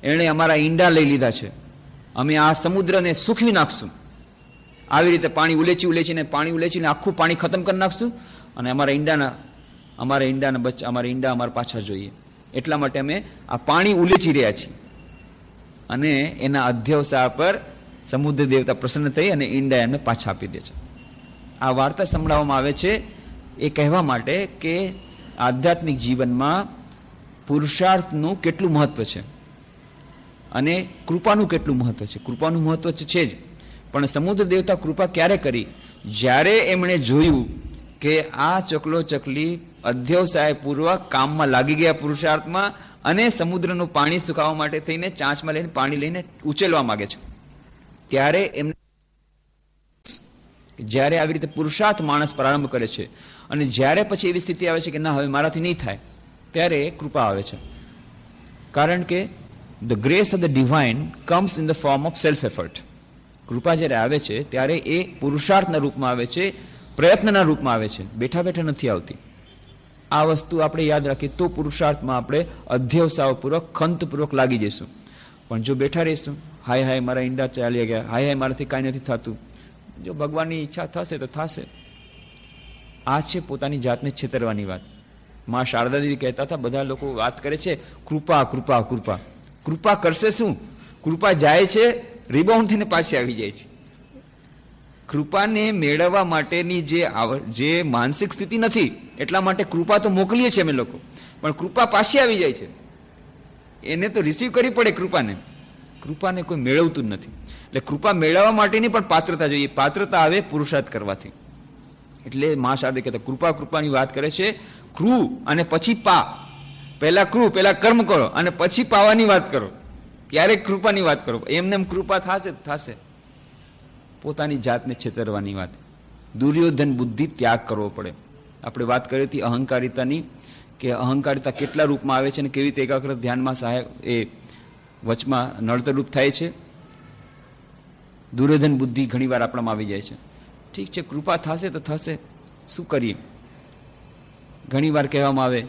એણે અમારા ઈંડા લઈ લીધા છે, અમે આ સમુદ્રને સૂકવી નાખશું. આવી રીતે પાણી ઉલેચીને આખું પાણી ખતમ કરી નાખશું અને અમારા ઈંડા અમારા પાછા જોઈએ. એટલા માટે અમે આ પાણી ઉલેચી રહ્યા છીએ. અને એના અધ્યવસાય પર સમુદ્ર દેવતા પ્રસન્ન થઈ અને ઈંડા એમને પાછા આપી દે છે. આ વાર્તા સંભળાવવામાં આવે છે એ કહેવા માટે કે આધ્યાત્મિક જીવનમાં પુરુષાર્થનું કેટલું મહત્વ છે અને કૃપાનું કેટલું મહત્વ છે. કૃપાનું મહત્વ છે જ, પણ સમુદ્ર દેવતા કૃપા ક્યારે કરી? જ્યારે એમણે જોયું કે આ ચકલો ચકલી અધ્યવસાયપૂર્વક કામમાં લાગી ગયા પુરુષાર્થમાં અને સમુદ્રનું પાણી સુકાવવા માટે થઈને ચાંચમાં લઈને પાણી લઈને ઉચેલવા માંગે છે. ત્યારે એમને જ્યારે આવી રીતે પુરુષાર્થ માણસ પ્રારંભ કરે છે અને જ્યારે પછી એવી સ્થિતિ આવે છે કે ના હવે મારાથી નહીં થાય, ત્યારે કૃપા આવે છે. કારણ કે the grace of the divine comes in the form of self effort. કૃપા જ્યારે આવે છે ત્યારે એ પુરુષાર્થના રૂપમાં આવે છે, પ્રયત્નના રૂપમાં આવે છે, બેઠા બેઠા નથી આવતી. આ વસ્તુ આપણે યાદ રાખીએ તો પુરુષાર્થમાં આપણે અધ્યવસાયપૂર્વક ખંતપૂર્વક લાગી જઈશું. પણ જો બેઠા રહીશું, હાય હાય મારા ઈંડા ચાલ્યા ગયા, હાય હાય મારાથી કાંઈ નથી થતું, જો ભગવાનની ઈચ્છા થશે તો થશે. આ છે પોતાની જાતને છેતરવાની વાત. માં શારદા દેવી કહેતા હતા, બધા લોકો વાત કરે છે કૃપા કૃપા કૃપા. કૃપા કરશે શું? કૃપા જાય છે, રિબાઉન્ડ થઈને પાછી આવી જાય છે. કૃપાને મેળવવા માટેની જે માનસિક સ્થિતિ નથી, એટલા માટે કૃપા તો મોકલીએ છીએ અમે લોકો, પણ કૃપા પાછી આવી જાય છે. એને તો રિસીવ કરવી પડે કૃપાને. કૃપાને કોઈ મેળવતું જ નથી. એટલે કૃપા મેળવવા માટેની પણ પાત્રતા જોઈએ. પાત્રતા આવે પુરુષાર્થ કરવાથી. એટલે મા શારદે કહેતા કૃપાની વાત કરે છે. કૃ અને પછી પા. પહેલા પહેલા કર્મ કરો અને પછી પાવાની વાત કરો, ત્યારે કૃપાની વાત કરો. એમને એમ કૃપા થશે તો થશે. પોતાની જાતને છેતરવાની વાત. દુર્યોધન બુદ્ધિ ત્યાગ કરવો પડે. આપણે વાત કરી હતી અહંકારિતાની, કે અહંકારિતા કેટલા રૂપમાં આવે છે અને કેવી રીતે એકાગ્ર ધ્યાનમાં સહાય એ વચમાં નડતરરૂપ થાય છે. દુર્યોધન બુદ્ધિ ઘણીવાર આપણામાં આવી જાય છે. ઠીક છે, કૃપા થશે તો થશે, શું કરીએ? ઘણીવાર કહેવામાં આવે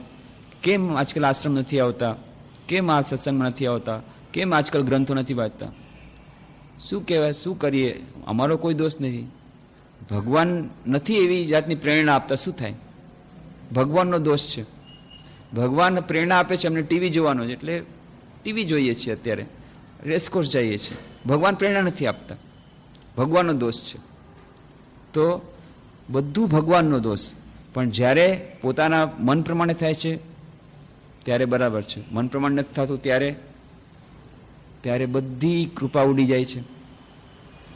કેમ આજકાલ આશ્રમ નથી આવતા, કેમ આ સત્સંગમાં નથી આવતા, કેમ આજકાલ ગ્રંથો નથી વાંચતા? શું કહેવાય, શું કરીએ? અમારો કોઈ દોષ નથી. ભગવાન નથી એવી જાતની પ્રેરણા આપતા, શું થાય? ભગવાનનો દોષ છે. ભગવાન પ્રેરણા આપે છે અમને ટીવી જોવાનો છે, એટલે ટીવી જોઈએ છીએ, અત્યારે રેસકોર્સ જઈએ છીએ. ભગવાન પ્રેરણા નથી આપતા, ભગવાનનો દોષ છે. તો બધું ભગવાનનો દોષ. પણ જ્યારે પોતાના મન પ્રમાણે થાય છે ત્યારે બરાબર છે, મન પ્રમાણે નથી થતું ત્યારે બધી કૃપા ઉડી જાય છે.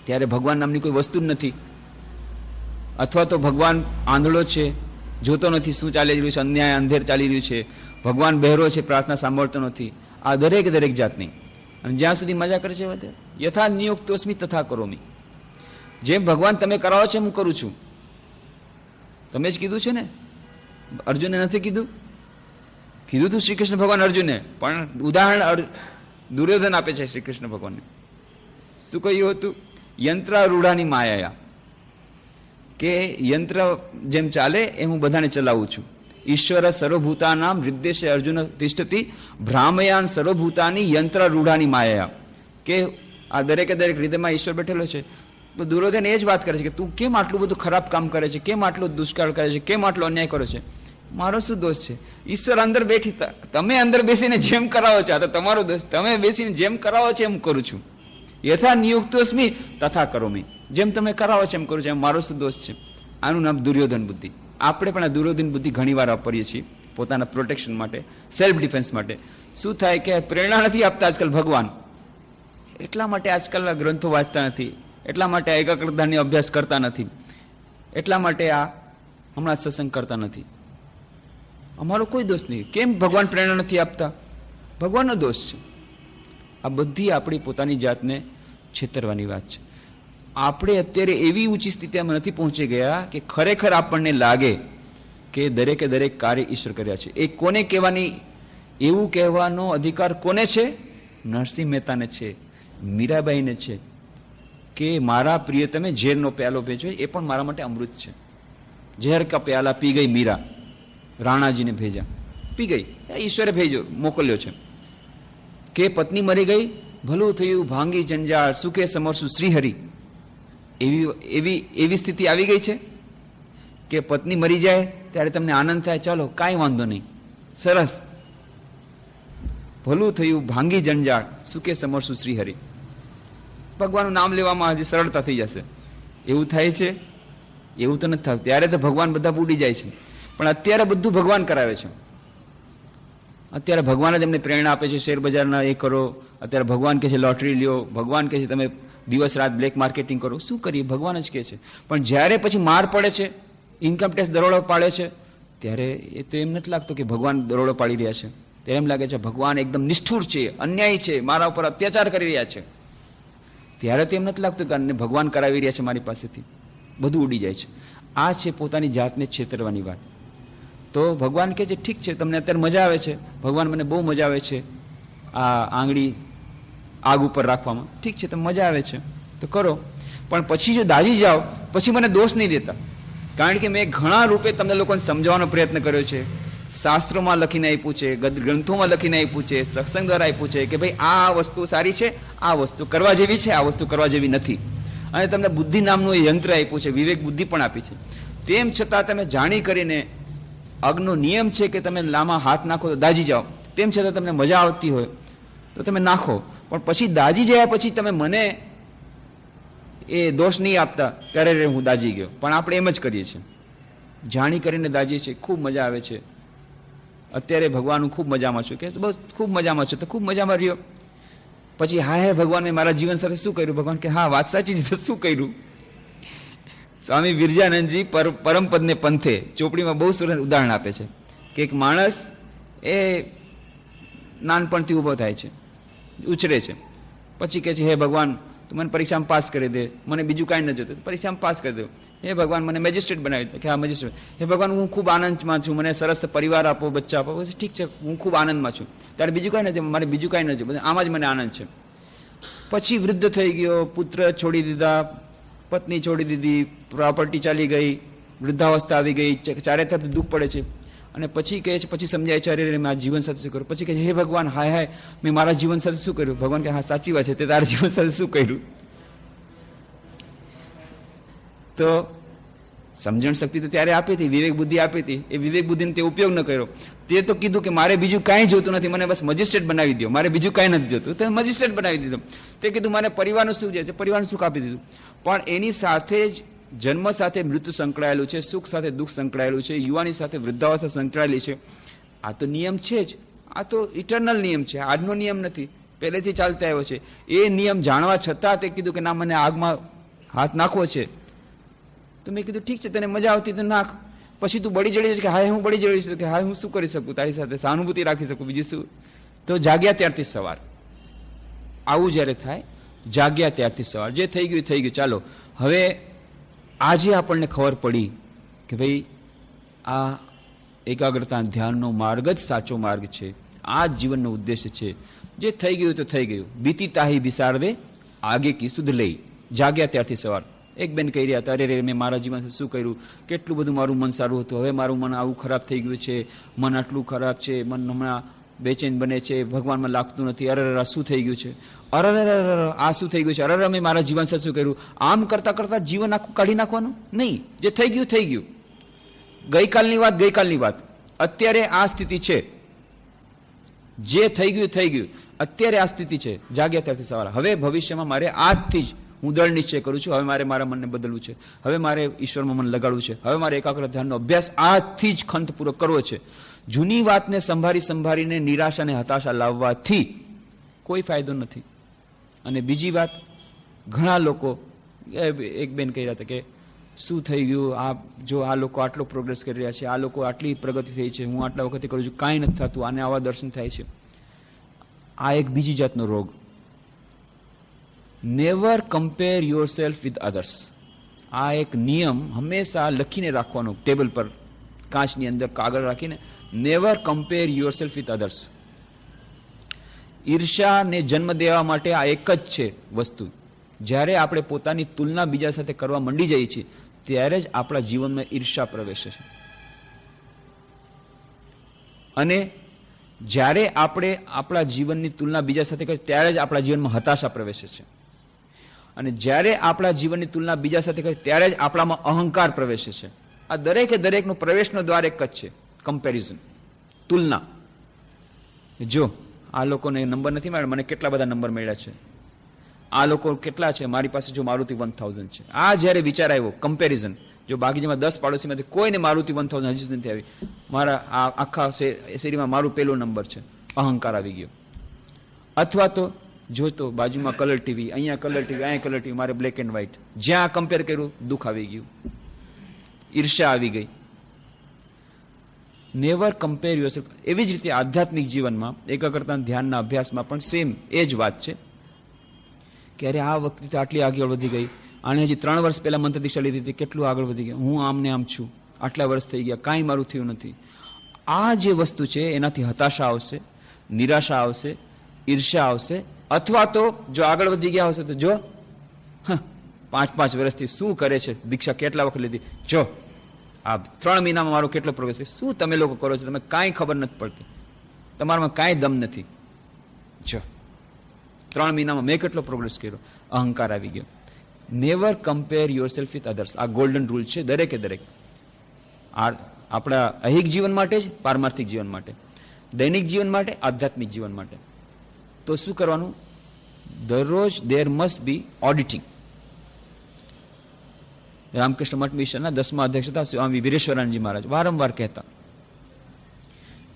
ત્યારે ભગવાન નામની કોઈ વસ્તુ જ નથી. અથવા તો ભગવાન આંધળો છે, જોતો નથી શું ચાલી રહ્યું છે, અન્યાય અંધેર ચાલી રહ્યું છે. ભગવાન બહેરો છે, પ્રાર્થના સાંભળતો નથી. આ દરેક જાતની. અને જ્યાં સુધી મજા કરે છે વધે. યથા નિયુક્તોસ્મિ તથા કરોમિ. જેમ ભગવાન તમે કરાવો છો હું કરું છું. તમે જ કીધું છે ને, અર્જુને નથી કીધું? કીધું તું શ્રી કૃષ્ણ ભગવાન અર્જુને, પણ ઉદાહરણ દુર્યોધન આપે છે શ્રી કૃષ્ણ ભગવાનને. શું કહ્યું હતું? યંત્રારૂઢાની માયા, કે યંત્ર જેમ ચાલે એમ હું બધાને ચલાવું છું. ઈશ્વર સર્વભૂતાનામ હૃદ્દેશે અર્જુન તિષ્ઠતિ ભ્રામયાન સર્વભૂતાની યંત્રારૂઢાની માયા. કે આ દરેક હૃદયમાં ઈશ્વર બેઠેલો છે. તો દુર્યોધન એ જ વાત કરે છે કે તું કેમ આટલું બધું ખરાબ કામ કરે છે, કેમ આટલું દુષ્કાળ કરે છે, કેમ આટલો અન્યાય કરે છે? મારો શું દોષ છે? ઈશ્વર અંદર બેઠી, તમે અંદર બેસીને જેમ કરાવો છો, આ તો તમારો દોષ. તમે બેસીને જેમ કરાવો છો એમ કરું છું. યથા નિયુક્તોસ્મિ તથા કરોમિ. જેમ તમે કરાવો છો એમ કરું છું, એમ મારો શું દોષ છે? આનું નામ દુર્યોધન બુદ્ધિ. આપણે પણ આ દુર્યોધન બુદ્ધિ ઘણીવાર વાપરીએ છીએ પોતાના પ્રોટેક્શન માટે, સેલ્ફ ડિફેન્સ માટે. શું થાય કે પ્રેરણા નથી આપતા આજકાલ ભગવાન, એટલા માટે આજકાલના ગ્રંથો વાંચતા નથી, એટલા માટે આ એકાગ્રતાનો અભ્યાસ કરતા નથી, એટલા માટે આ હમણાં સત્સંગ કરતા નથી. અમારો કોઈ દોષ નહીં. કેમ ભગવાન પ્રેરણા નથી આપતા? ભગવાનનો દોષ છે. આ બધી આપણી પોતાની જાતને છેતરવાની વાત છે. આપણે અત્યારે એવી ઊંચી સ્થિતિમાં નથી પહોંચી ગયા કે ખરેખર આપણને લાગે કે દરેક કાર્ય ઈશ્વર કર્યા છે. એ કોને કહેવાની, એવું કહેવાનો અધિકાર કોને છે? નરસિંહ મહેતાને છે, મીરાબાઈને છે, કે મારા પ્રિય તમે ઝેરનો પ્યાલો ભેજો, એ પણ મારા માટે અમૃત છે. ઝેર કા પ્યાલા પી ગઈ મીરા, રાણાજીને ભેજા. પી ગઈ, ઈશ્વરે ભેજો મોકલ્યો છે. કે પત્ની મરી ગઈ, ભલું થયું ભાંગી જંજાળ, સુખે સમરશું શ્રીહરિ. એવી સ્થિતિ આવી ગઈ છે કે પત્ની મરી જાય ત્યારે તમને આનંદ થાય, ચાલો કાંઈ વાંધો નહીં, સરસ, ભલું થયું ભાંગી જંજાળ, સુખે સમરશું શ્રીહરિ. ભગવાનનું નામ લેવામાં હજી સરળતા થઈ જશે. એવું થાય છે? એવું તો નથી થતું. ત્યારે તો ભગવાન બધા બુડી જાય છે. પણ અત્યારે બધું ભગવાન કરાવે છે. અત્યારે ભગવાન જ એમને પ્રેરણા આપે છે, શેર બજારના એ કરો. અત્યારે ભગવાન કહે છે લોટરી લ્યો, ભગવાન કહે છે તમે દિવસ રાત બ્લેક માર્કેટિંગ કરો. શું કરીએ? ભગવાન જ કહે છે. પણ જ્યારે પછી માર પડે છે, ઇન્કમ ટેક્સ દરોડો પાડે છે, ત્યારે એ તો એમ નથી લાગતું કે ભગવાન દરોડો પાડી રહ્યા છે. ત્યારે એમ લાગે છે ભગવાન એકદમ નિષ્ઠુર છે, અન્યાયી છે, મારા ઉપર અત્યાચાર કરી રહ્યા છે. ત્યારે તો એમ નથી લાગતું કે ભગવાન કરાવી રહ્યા છે મારી પાસેથી. બધું ઉડી જાય છે. આ છે પોતાની જાતને છેતરવાની વાત. તો ભગવાન કહે છે ઠીક છે, તમને અત્યારે મજા આવે છે, ભગવાન મને બહુ મજા આવે છે આ આંગળી આગ ઉપર રાખવામાં, ઠીક છે, તમને મજા આવે છે તો કરો. પણ પછી જો દાજી જાઓ પછી મને દોષ નહીં દેતા. કારણ કે મેં ઘણા રૂપે તમને લોકોને સમજાવવાનો પ્રયત્ન કર્યો છે. શાસ્ત્રોમાં લખીને આપ્યું છે, ગ્રંથોમાં લખીને આપ્યું છે, સત્સંગ દ્વારા આપ્યું છે કે ભાઈ આ વસ્તુ સારી છે, આ વસ્તુ કરવા જેવી છે, આ વસ્તુ કરવા જેવી નથી. અને તમને બુદ્ધિ નામનું એ યંત્ર આપ્યું છે, વિવેક બુદ્ધિ પણ આપી છે. તેમ છતાં તમે જાણી કરીને, અગ્નિનો નિયમ છે કે તમે લામાં હાથ નાખો તો દાજી જાઓ, તેમ છતાં તમને મજા આવતી હોય તો તમે નાખો. પણ પછી દાજી ગયા પછી તમે મને એ દોષ નહીં આપતા ત્યારે હું દાજી ગયો. પણ આપણે એમ જ કરીએ છીએ, જાણી કરીને દાજીએ છીએ, ખૂબ મજા આવે છે. અત્યારે ભગવાન હું ખૂબ મજામાં છું, કે બસ ખૂબ મજામાં છું, તો ખૂબ મજામાં રહ્યો. પછી હા હે ભગવાન મેં મારા જીવન સાથે શું કર્યું? ભગવાન કે હા વાત સાચી છે, શું કર્યું? સ્વામી વિરજાનંદજી પરમપદને પંથે ચોપડીમાં બહુ સરસ ઉદાહરણ આપે છે કે એક માણસ એ નાનપણથી ઊભો થાય છે, ઉછરે છે, પછી કહે છે હે ભગવાન તું મને પરીક્ષામાં પાસ કરી દે, મને બીજું કાંઈ ન જોતું, પરીક્ષામાં પાસ કરી દે. હે ભગવાન મને મેજિસ્ટ્રેટ બનાવી દે, કે હા મેજિસ્ટ્રેટ. હે ભગવાન હું ખૂબ આનંદમાં છું, મને સરસ પરિવાર આપો, બચ્ચા આપો. ઠીક છે, હું ખૂબ આનંદમાં છું, ત્યારે બીજું કાંઈ નથી, મારે બીજું કાંઈ નથી, આમાં જ મને આનંદ છે. પછી વૃદ્ધ થઈ ગયો, પુત્ર છોડી દીધા, પત્ની છોડી દીધી, પ્રોપર્ટી ચાલી ગઈ, વૃદ્ધાવસ્થા આવી ગઈ, ચારે તરફ દુઃખ પડે છે. અને પછી કહે છે, પછી સમજાય છે અરે મેં આ જીવન સાથે શું કર્યું? પછી કહે છે હે ભગવાન હાય હાય મેં મારા જીવન સાથે શું કર્યું? ભગવાન કે હા સાચી વાત છે, તે તારા જીવન સાથે શું કર્યું? તો સમજણ શક્તિ તો ત્યારે આપી હતી, વિવેક બુદ્ધિ આપી હતી, એ વિવેક બુદ્ધિનો તે ઉપયોગ ન કર્યો. તે તો કીધું કે મારે બીજું કાંઈ જોતું નથી, મને બસ મજિસ્ટ્રેટ બનાવી દો, મારે બીજું કાંઈ નથી જોતું, તો મજિસ્ટ્રેટ બનાવી દીધું. તે કીધું મને પરિવારનું સુખ છે, પરિવારનું સુખ આપી દીધું. પણ એની સાથે જ જન્મ સાથે મૃત્યુ સંકળાયેલું છે, સુખ સાથે દુઃખ સંકળાયેલું છે, યુવાની સાથે વૃદ્ધાવસ્થા સંકળાયેલી છે. આ તો નિયમ છે જ, આ તો ઇટરનલ નિયમ છે, આજનો નિયમ નથી, પહેલેથી ચાલતા આવ્યો છે. એ નિયમ જાણવા છતાં તે કીધું કે ના મને આગમાં હાથ નાખવો છે. તો મેં કીધું ઠીક છે, તને મજા આવતી તો નાખ. પછી તું બળી જડી છે કે હાય હું બળી જડી છું, કે હાય હું શું કરી શકું, તારી સાથે સહાનુભૂતિ રાખી શકું, બીજું શું? તો જાગ્યા ત્યારથી સવાર. આવું જ્યારે થાય, જાગ્યા ત્યારથી સવાર. જે થઈ ગયું થઈ ગયું, ચાલો હવે આજે આપણને ખબર પડી કે ભાઈ આ એકાગ્રતા ધ્યાનનો માર્ગ જ સાચો માર્ગ છે, આ જ જીવનનો ઉદ્દેશ્ય છે. જે થઈ ગયું તો થઈ ગયું, બીતી તાહી બિસારદે આગે કી સુધ લઈ. જાગ્યા ત્યારથી સવાર. એક બેન કહી રહ્યા હતા અરે રે મેં મારા જીવન શું કર્યું, કેટલું બધું મારું મન સારું હતું, હવે મારું મન આવું ખરાબ થઈ ગયું છે, મન આટલું ખરાબ છે, મન હમણાં બેચેન બને છે, ભગવાનમાં લાગતું નથી, અરે શું થઈ ગયું છે, અરે આ શું થઈ ગયું છે, અરે મેં મારા જીવન સાથે શું કર્યું. આમ કરતા કરતા જીવન આખું કાઢી નાખવાનું નહીં. જે થઈ ગયું થઈ ગયું, ગઈકાલની વાત ગઈકાલની વાત. અત્યારે આ સ્થિતિ છે, જે થઈ ગયું થઈ ગયું, અત્યારે આ સ્થિતિ છે. જાગ્યા ત્યારથી સવાર. હવે ભવિષ્યમાં મારે આજથી જ હું દૃઢ નિશ્ચય કરું છું, હવે મારે મારા મનને બદલવું છે, હવે મારે ઈશ્વરમાં મન લગાડવું છે, હવે મારે એકાગ્ર ધ્યાનનો અભ્યાસ આજથી જ ખંતપૂર્વક કરવો છે. જૂની વાતને સંભાળીને નિરાશા અને હતાશા લાવવાથી કોઈ ફાયદો નથી. અને બીજી વાત, ઘણા લોકો, એક બેન કહી રહ્યા હતા કે શું થઈ ગયું, આ જો આ લોકો આટલો પ્રોગ્રેસ કરી રહ્યા છે, આ લોકો આટલી પ્રગતિ થઈ છે, હું આટલા વખતે કરું છું, કાંઈ નથી થતું, આને આવા દર્શન થાય છે. આ એક બીજી જાતનો રોગ. Never compare yourself with others. આ એક નિયમ હંમેશા લખીને રાખવાનો, ટેબલ પર કાચની અંદર કાગળ રાખીને, never compare yourself with others. ઈર્ષાને જન્મ દેવા માટે આ એક જ છે વસ્તુ. જ્યારે આપણે પોતાની તુલના બીજા સાથે કરવા માંડી જઈએ છીએ ત્યારે જ આપણા જીવનમાં ઈર્ષા પ્રવેશે છે. અને જ્યારે આપણે આપણા જીવનની તુલના બીજા સાથે કરીએ ત્યારે જ આપણા જીવનમાં હતાશા પ્રવેશે છે. અને જ્યારે આપણા જીવનની તુલના બીજા સાથે કરીએ ત્યારે જ આપણામાં અહંકાર પ્રવેશે છે. આ દરેકે દરેકનો પ્રવેશનો દ્વાર એક જ છે, કમ્પેરિઝન, તુલના. જો આ લોકોને નંબર નથી મળ્યા, મને કેટલા બધા નંબર મળ્યા છે, આ લોકો કેટલા છે, મારી પાસે જો મારુતિ 1000 છે. આ જ્યારે વિચાર આવ્યો કમ્પેરિઝન, જો બાકીમાં 10 પાડોશીમાંથી કોઈને મારુતિ 1000 હજી સુધી નથી આવી, મારા આ આખા શેરીમાં મારું પહેલો નંબર છે, અહંકાર આવી ગયો. અથવા તો જોતો બાજુમાં કલર ટીવી, અહીંયા કલર ટીવી, અહીંયા કલર ટીવી, મારે બ્લેક એન્ડ વ્હાઇટ. જ્યાં કમ્પેર કર્યું દુઃખ આવી ગયું, ઈર્ષ્યા આવી ગઈ. Never compare yourself. એવી જ રીતે આધ્યાત્મિક જીવનમાં, એકાગ્રતા ધ્યાનના અભ્યાસમાં પણ સેમ એ જ વાત છે કે અરે આ વખતે આટલી આગળ વધી ગઈ, આને હજી 3 વર્ષ પહેલા મંત્ર દીક્ષા લીધી હતી, કેટલું આગળ વધી ગયા, હું આમને આમ છું, આટલા વર્ષ થઈ ગયા, કાંઈ મારું થયું નથી. આ જે વસ્તુ છે એનાથી હતાશા આવશે, નિરાશા આવશે, ઈર્ષ્યા આવશે. અથવા તો જો આગળ વધી ગયા હશે તો જો 5 વર્ષથી શું કરે છે, દીક્ષા કેટલા વખત લીધી, જો આ 3 મહિનામાં મારો કેટલો પ્રોગ્રેસ છે, શું તમે લોકો કરો છો, તમે કાંઈ ખબર નથી પડતી, તમારામાં કાંઈ દમ નથી, જો 3 મહિનામાં મેં કેટલો પ્રોગ્રેસ કર્યો. અહંકાર આવી ગયો. Never compare yourself with others. આ ગોલ્ડન રૂલ છે દરેકે દરેક, આપણા અહિક જીવન માટે જ, પારમાર્થિક જીવન માટે, દૈનિક જીવન માટે, આધ્યાત્મિક જીવન માટે. તો શું કરવાનું? દરરોજ દેર મસ્ટ બી ઓડિટિંગ. રામકૃષ્ણ મઠ મિશનના 10મા અધ્યક્ષ હતા સ્વામી વીરેશ્વરાનંદજી મહારાજ વારંવાર કહેતા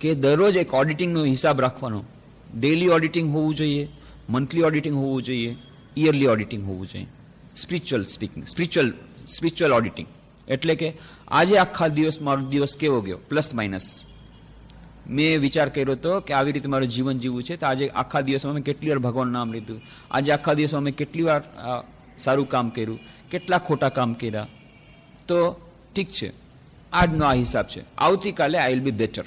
કે દરરોજ એક ઓડિટિંગનો હિસાબ રાખવાનો. ડેલી ઓડિટિંગ હોવું જોઈએ, મંથલી ઓડિટિંગ હોવું જોઈએ, યરલી ઓડિટિંગ હોવું જોઈએ. સ્પિરિચ્યુઅલ સ્પીકિંગ, સ્પિરિચ્યુઅલ ઓડિટિંગ એટલે કે આજે આખા દિવસ મારો દિવસ કેવો ગયો, પ્લસ માઇનસ. મેં વિચાર કર્યો હતો કે આવી રીતે મારું જીવન જીવવું છે, તો આજે આખા દિવસમાં મેં કેટલી વાર ભગવાનનું નામ લીધું, આજે આખા દિવસમાં મેં કેટલી વાર સારું કામ કર્યું, કેટલા ખોટા કામ કર્યા. તો ઠીક છે, આજનો આ હિસાબ છે. આવતીકાલે I will be better.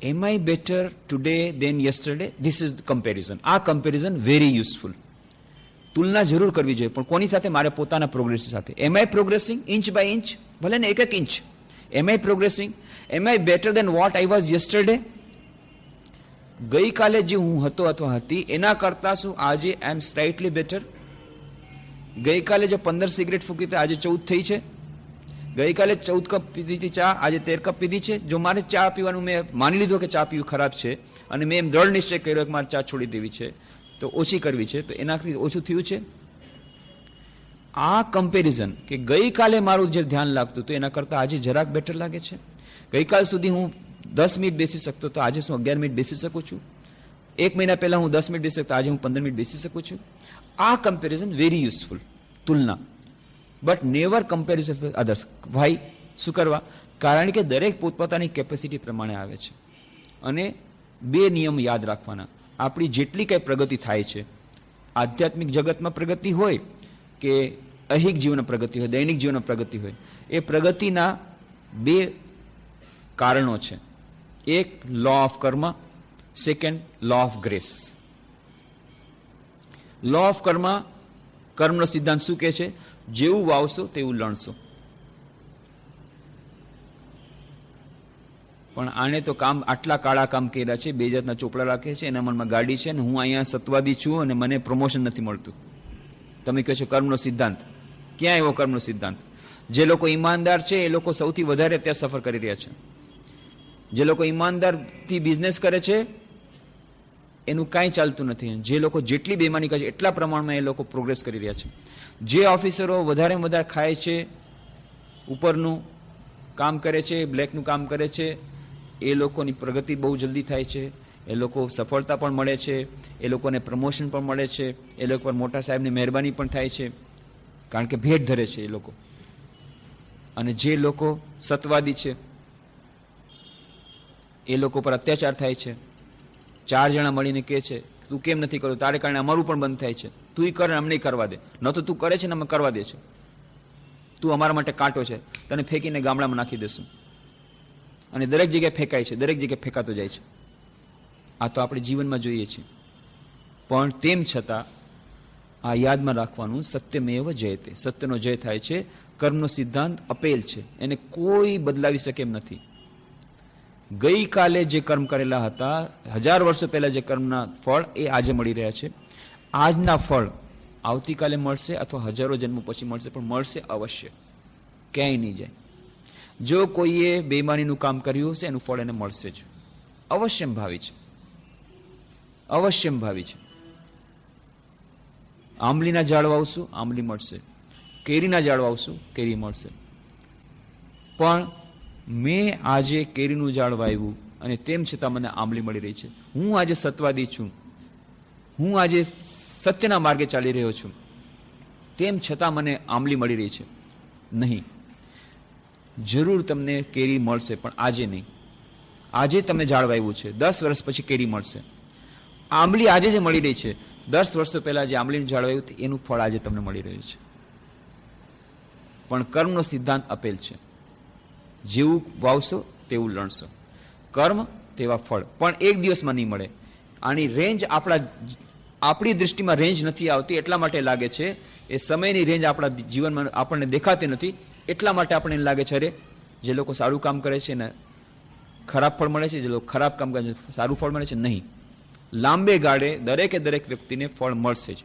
Am I better today than yesterday? This is comparison. આ કમ્પેરિઝન વેરી યુઝફુલ. તુલના જરૂર કરવી જોઈએ, પણ કોની સાથે? મારે પોતાના પ્રોગ્રેસ સાથે. Am I progressing inch by inch, ભલે ને 1 inch? Am I progressing? Am I better than what I was yesterday? ગઈકાલે જે હું હતો અથવા હતી એના કરતા શું આજે આઈ એમ સ્લાઇટલી બેટર? ગઈકાલે જો 15 સિગરેટ ફૂકી તો આજે 14 થઈ છે. ગઈકાલે 14 કપ પીધી હતી ચા, આજે 13 કપ પીધી છે. જો મારે ચા પીવાનું મેં માની લીધો કે ચા પીવું ખરાબ છે અને મેં એમ દ્રઢ નિશ્ચય કર્યો કે મારે ચા છોડી દેવી છે, તો ઓછી કરવી છે, તો એનાથી ઓછું થયું છે. આ કમ્પેરિઝન કે ગઈકાલે મારું જે ધ્યાન લાગતું હતું એના કરતાં આજે જરાક બેટર લાગે છે. ગઈકાલ સુધી હું 10 મિનિટ બેસી શકતો તો આજે હું 11 મિનિટ બેસી શકું છું. 1 મહિના પહેલા હું 10 મિનિટ બેસી શકતો, આજે હું 15 મિનિટ બેસી શકું છું. આ કમ્પેરિઝન વેરી યુઝફુલ, તુલના. But never comparison with others. ભાઈ શું કરવા? કારણ કે દરેક પોતપોતાની કેપેસિટી પ્રમાણે આવે છે. અને 2 નિયમ યાદ રાખવાના. આપણી જેટલી કંઈ પ્રગતિ થાય છે, આધ્યાત્મિક જગતમાં પ્રગતિ હોય કે અહિક જીવન પ્રગતિ હોય, દૈનિક જીવન પ્રગતિ હોય, એ પ્રગતિના 2 કારણો છે. એક law of karma, second law of grace. Law of karma, કર્મનો સિદ્ધાંત શું કહે છે? જેવું વાવશો તેવું લણશો. પણ આને તો કામ આટલા કાળા કામ કર્યા છે, 2 જાતના ચોપડા રાખે છે, એના મનમાં ગાડી છે, અને હું અહીંયા સત્વાદી છું અને મને પ્રમોશન નથી મળતું. તમે કહો છો કર્મનો સિદ્ધાંત. ક્યાં એવો કર્મનો સિદ્ધાંત? જે લોકો ઈમાનદાર છે એ લોકો સૌથી વધારે અત્યારે સફર કરી રહ્યા છે. જે લોકો ઈમાનદારથી બિઝનેસ કરે છે એનું કાંઈ ચાલતું નથી. જે લોકો જેટલી બેમાની કરે છે એટલા પ્રમાણમાં એ લોકો પ્રોગ્રેસ કરી રહ્યા છે. જે ઓફિસરો વધારેમાં વધારે ખાય છે, ઉપરનું કામ કરે છે, બ્લેકનું કામ કરે છે, એ લોકોની પ્રગતિ બહુ જલ્દી થાય છે, એ લોકો સફળતા પણ મળે છે, એ લોકોને પ્રમોશન પણ મળે છે, એ લોકો પર મોટા સાહેબની મહેરબાની પણ થાય છે, કારણ કે ભેટ ધરે છે એ લોકો. અને જે લોકો સતવાદી છે એ લોકો પર અત્યાચાર થાય છે. 4 જણા મળીને કહે છે તું કેમ નથી કરતો, તારે કારણે અમારું પણ બંધ થાય છે, તું કર અમને કરવા દે, ન તો તું કરે છે ને અમે કરવા દે છે, તું અમારા માટે કાંટો છે, તને ફેંકીને ગામડામાં નાખી દેશું. અને દરેક જગ્યાએ ફેંકાય છે, દરેક જગ્યાએ ફેંકાતો જાય છે. આ તો આપણે જીવનમાં જોઈએ છીએ. પણ તેમ છતાં આ યાદમાં રાખવાનું, સત્યમેવ જયતે, સત્યનો જય થાય છે. કર્મનો સિદ્ધાંત અપેલ છે, એને કોઈ બદલાવી શકે એમ નથી. ગઈકાલે જે કર્મ કરેલા હતા, 1000 વર્ષો પહેલા જે કર્મના ફળ એ આજે મળી રહ્યા છે. આજના ફળ આવતીકાલે મળશે અથવા હજારો જન્મ પછી મળશે, પણ મળશે અવશ્ય, ક્યાંય નહીં જાય. જો કોઈએ બેઈમાનીનું કામ કર્યું હશે એનું ફળ એને મળશે જ, અવશ્યમ ભાવી છે, અવશ્યમ ભાવી છે. આંબલીના ઝાડ વાવશું, આંબલી મળશે. કેરીના ઝાડ વાવશું, કેરી મળશે. પણ મેં આજે કેરીનું ઝાડ વાવ્યું અને તેમ છતાં મને આંબલી મળી રહી છે. હું આજે સત્વાદી છું, હું આજે સત્યના માર્ગે ચાલી રહ્યો છું, તેમ છતાં મને આંબલી મળી રહી છે. નહીં, જરૂર તમને કેરી મળશે, પણ આજે નહીં. આજે તમે ઝાડ વાવ્યું છે, 10 વર્ષ પછી કેરી મળશે. આંબલી આજે જે મળી રહી છે, 10 વર્ષો પહેલા જે આંબલીનું ઝાડ વાવ્યું એનું ફળ આજે તમને મળી રહ્યું છે. પણ કર્મનો સિદ્ધાંત આપેલ છે, જેવું વાવશો તેવું લણશો, કર્મ તેવા ફળ. પણ એક દિવસમાં નહીં મળે. આની રેન્જ આપણી દૃષ્ટિમાં રેન્જ નથી આવતી, એટલા માટે લાગે છે. એ સમયની રેન્જ આપણા જીવનમાં આપણને દેખાતી નથી, એટલા માટે આપણને લાગે છે અરે જે લોકો સારું કામ કરે છે ને ખરાબ ફળ મળે છે, જે લોકો ખરાબ કામ કરે છે સારું ફળ મળે છે. નહીં, લાંબે ગાળે દરેકે દરેક વ્યક્તિને ફળ મળશે જ.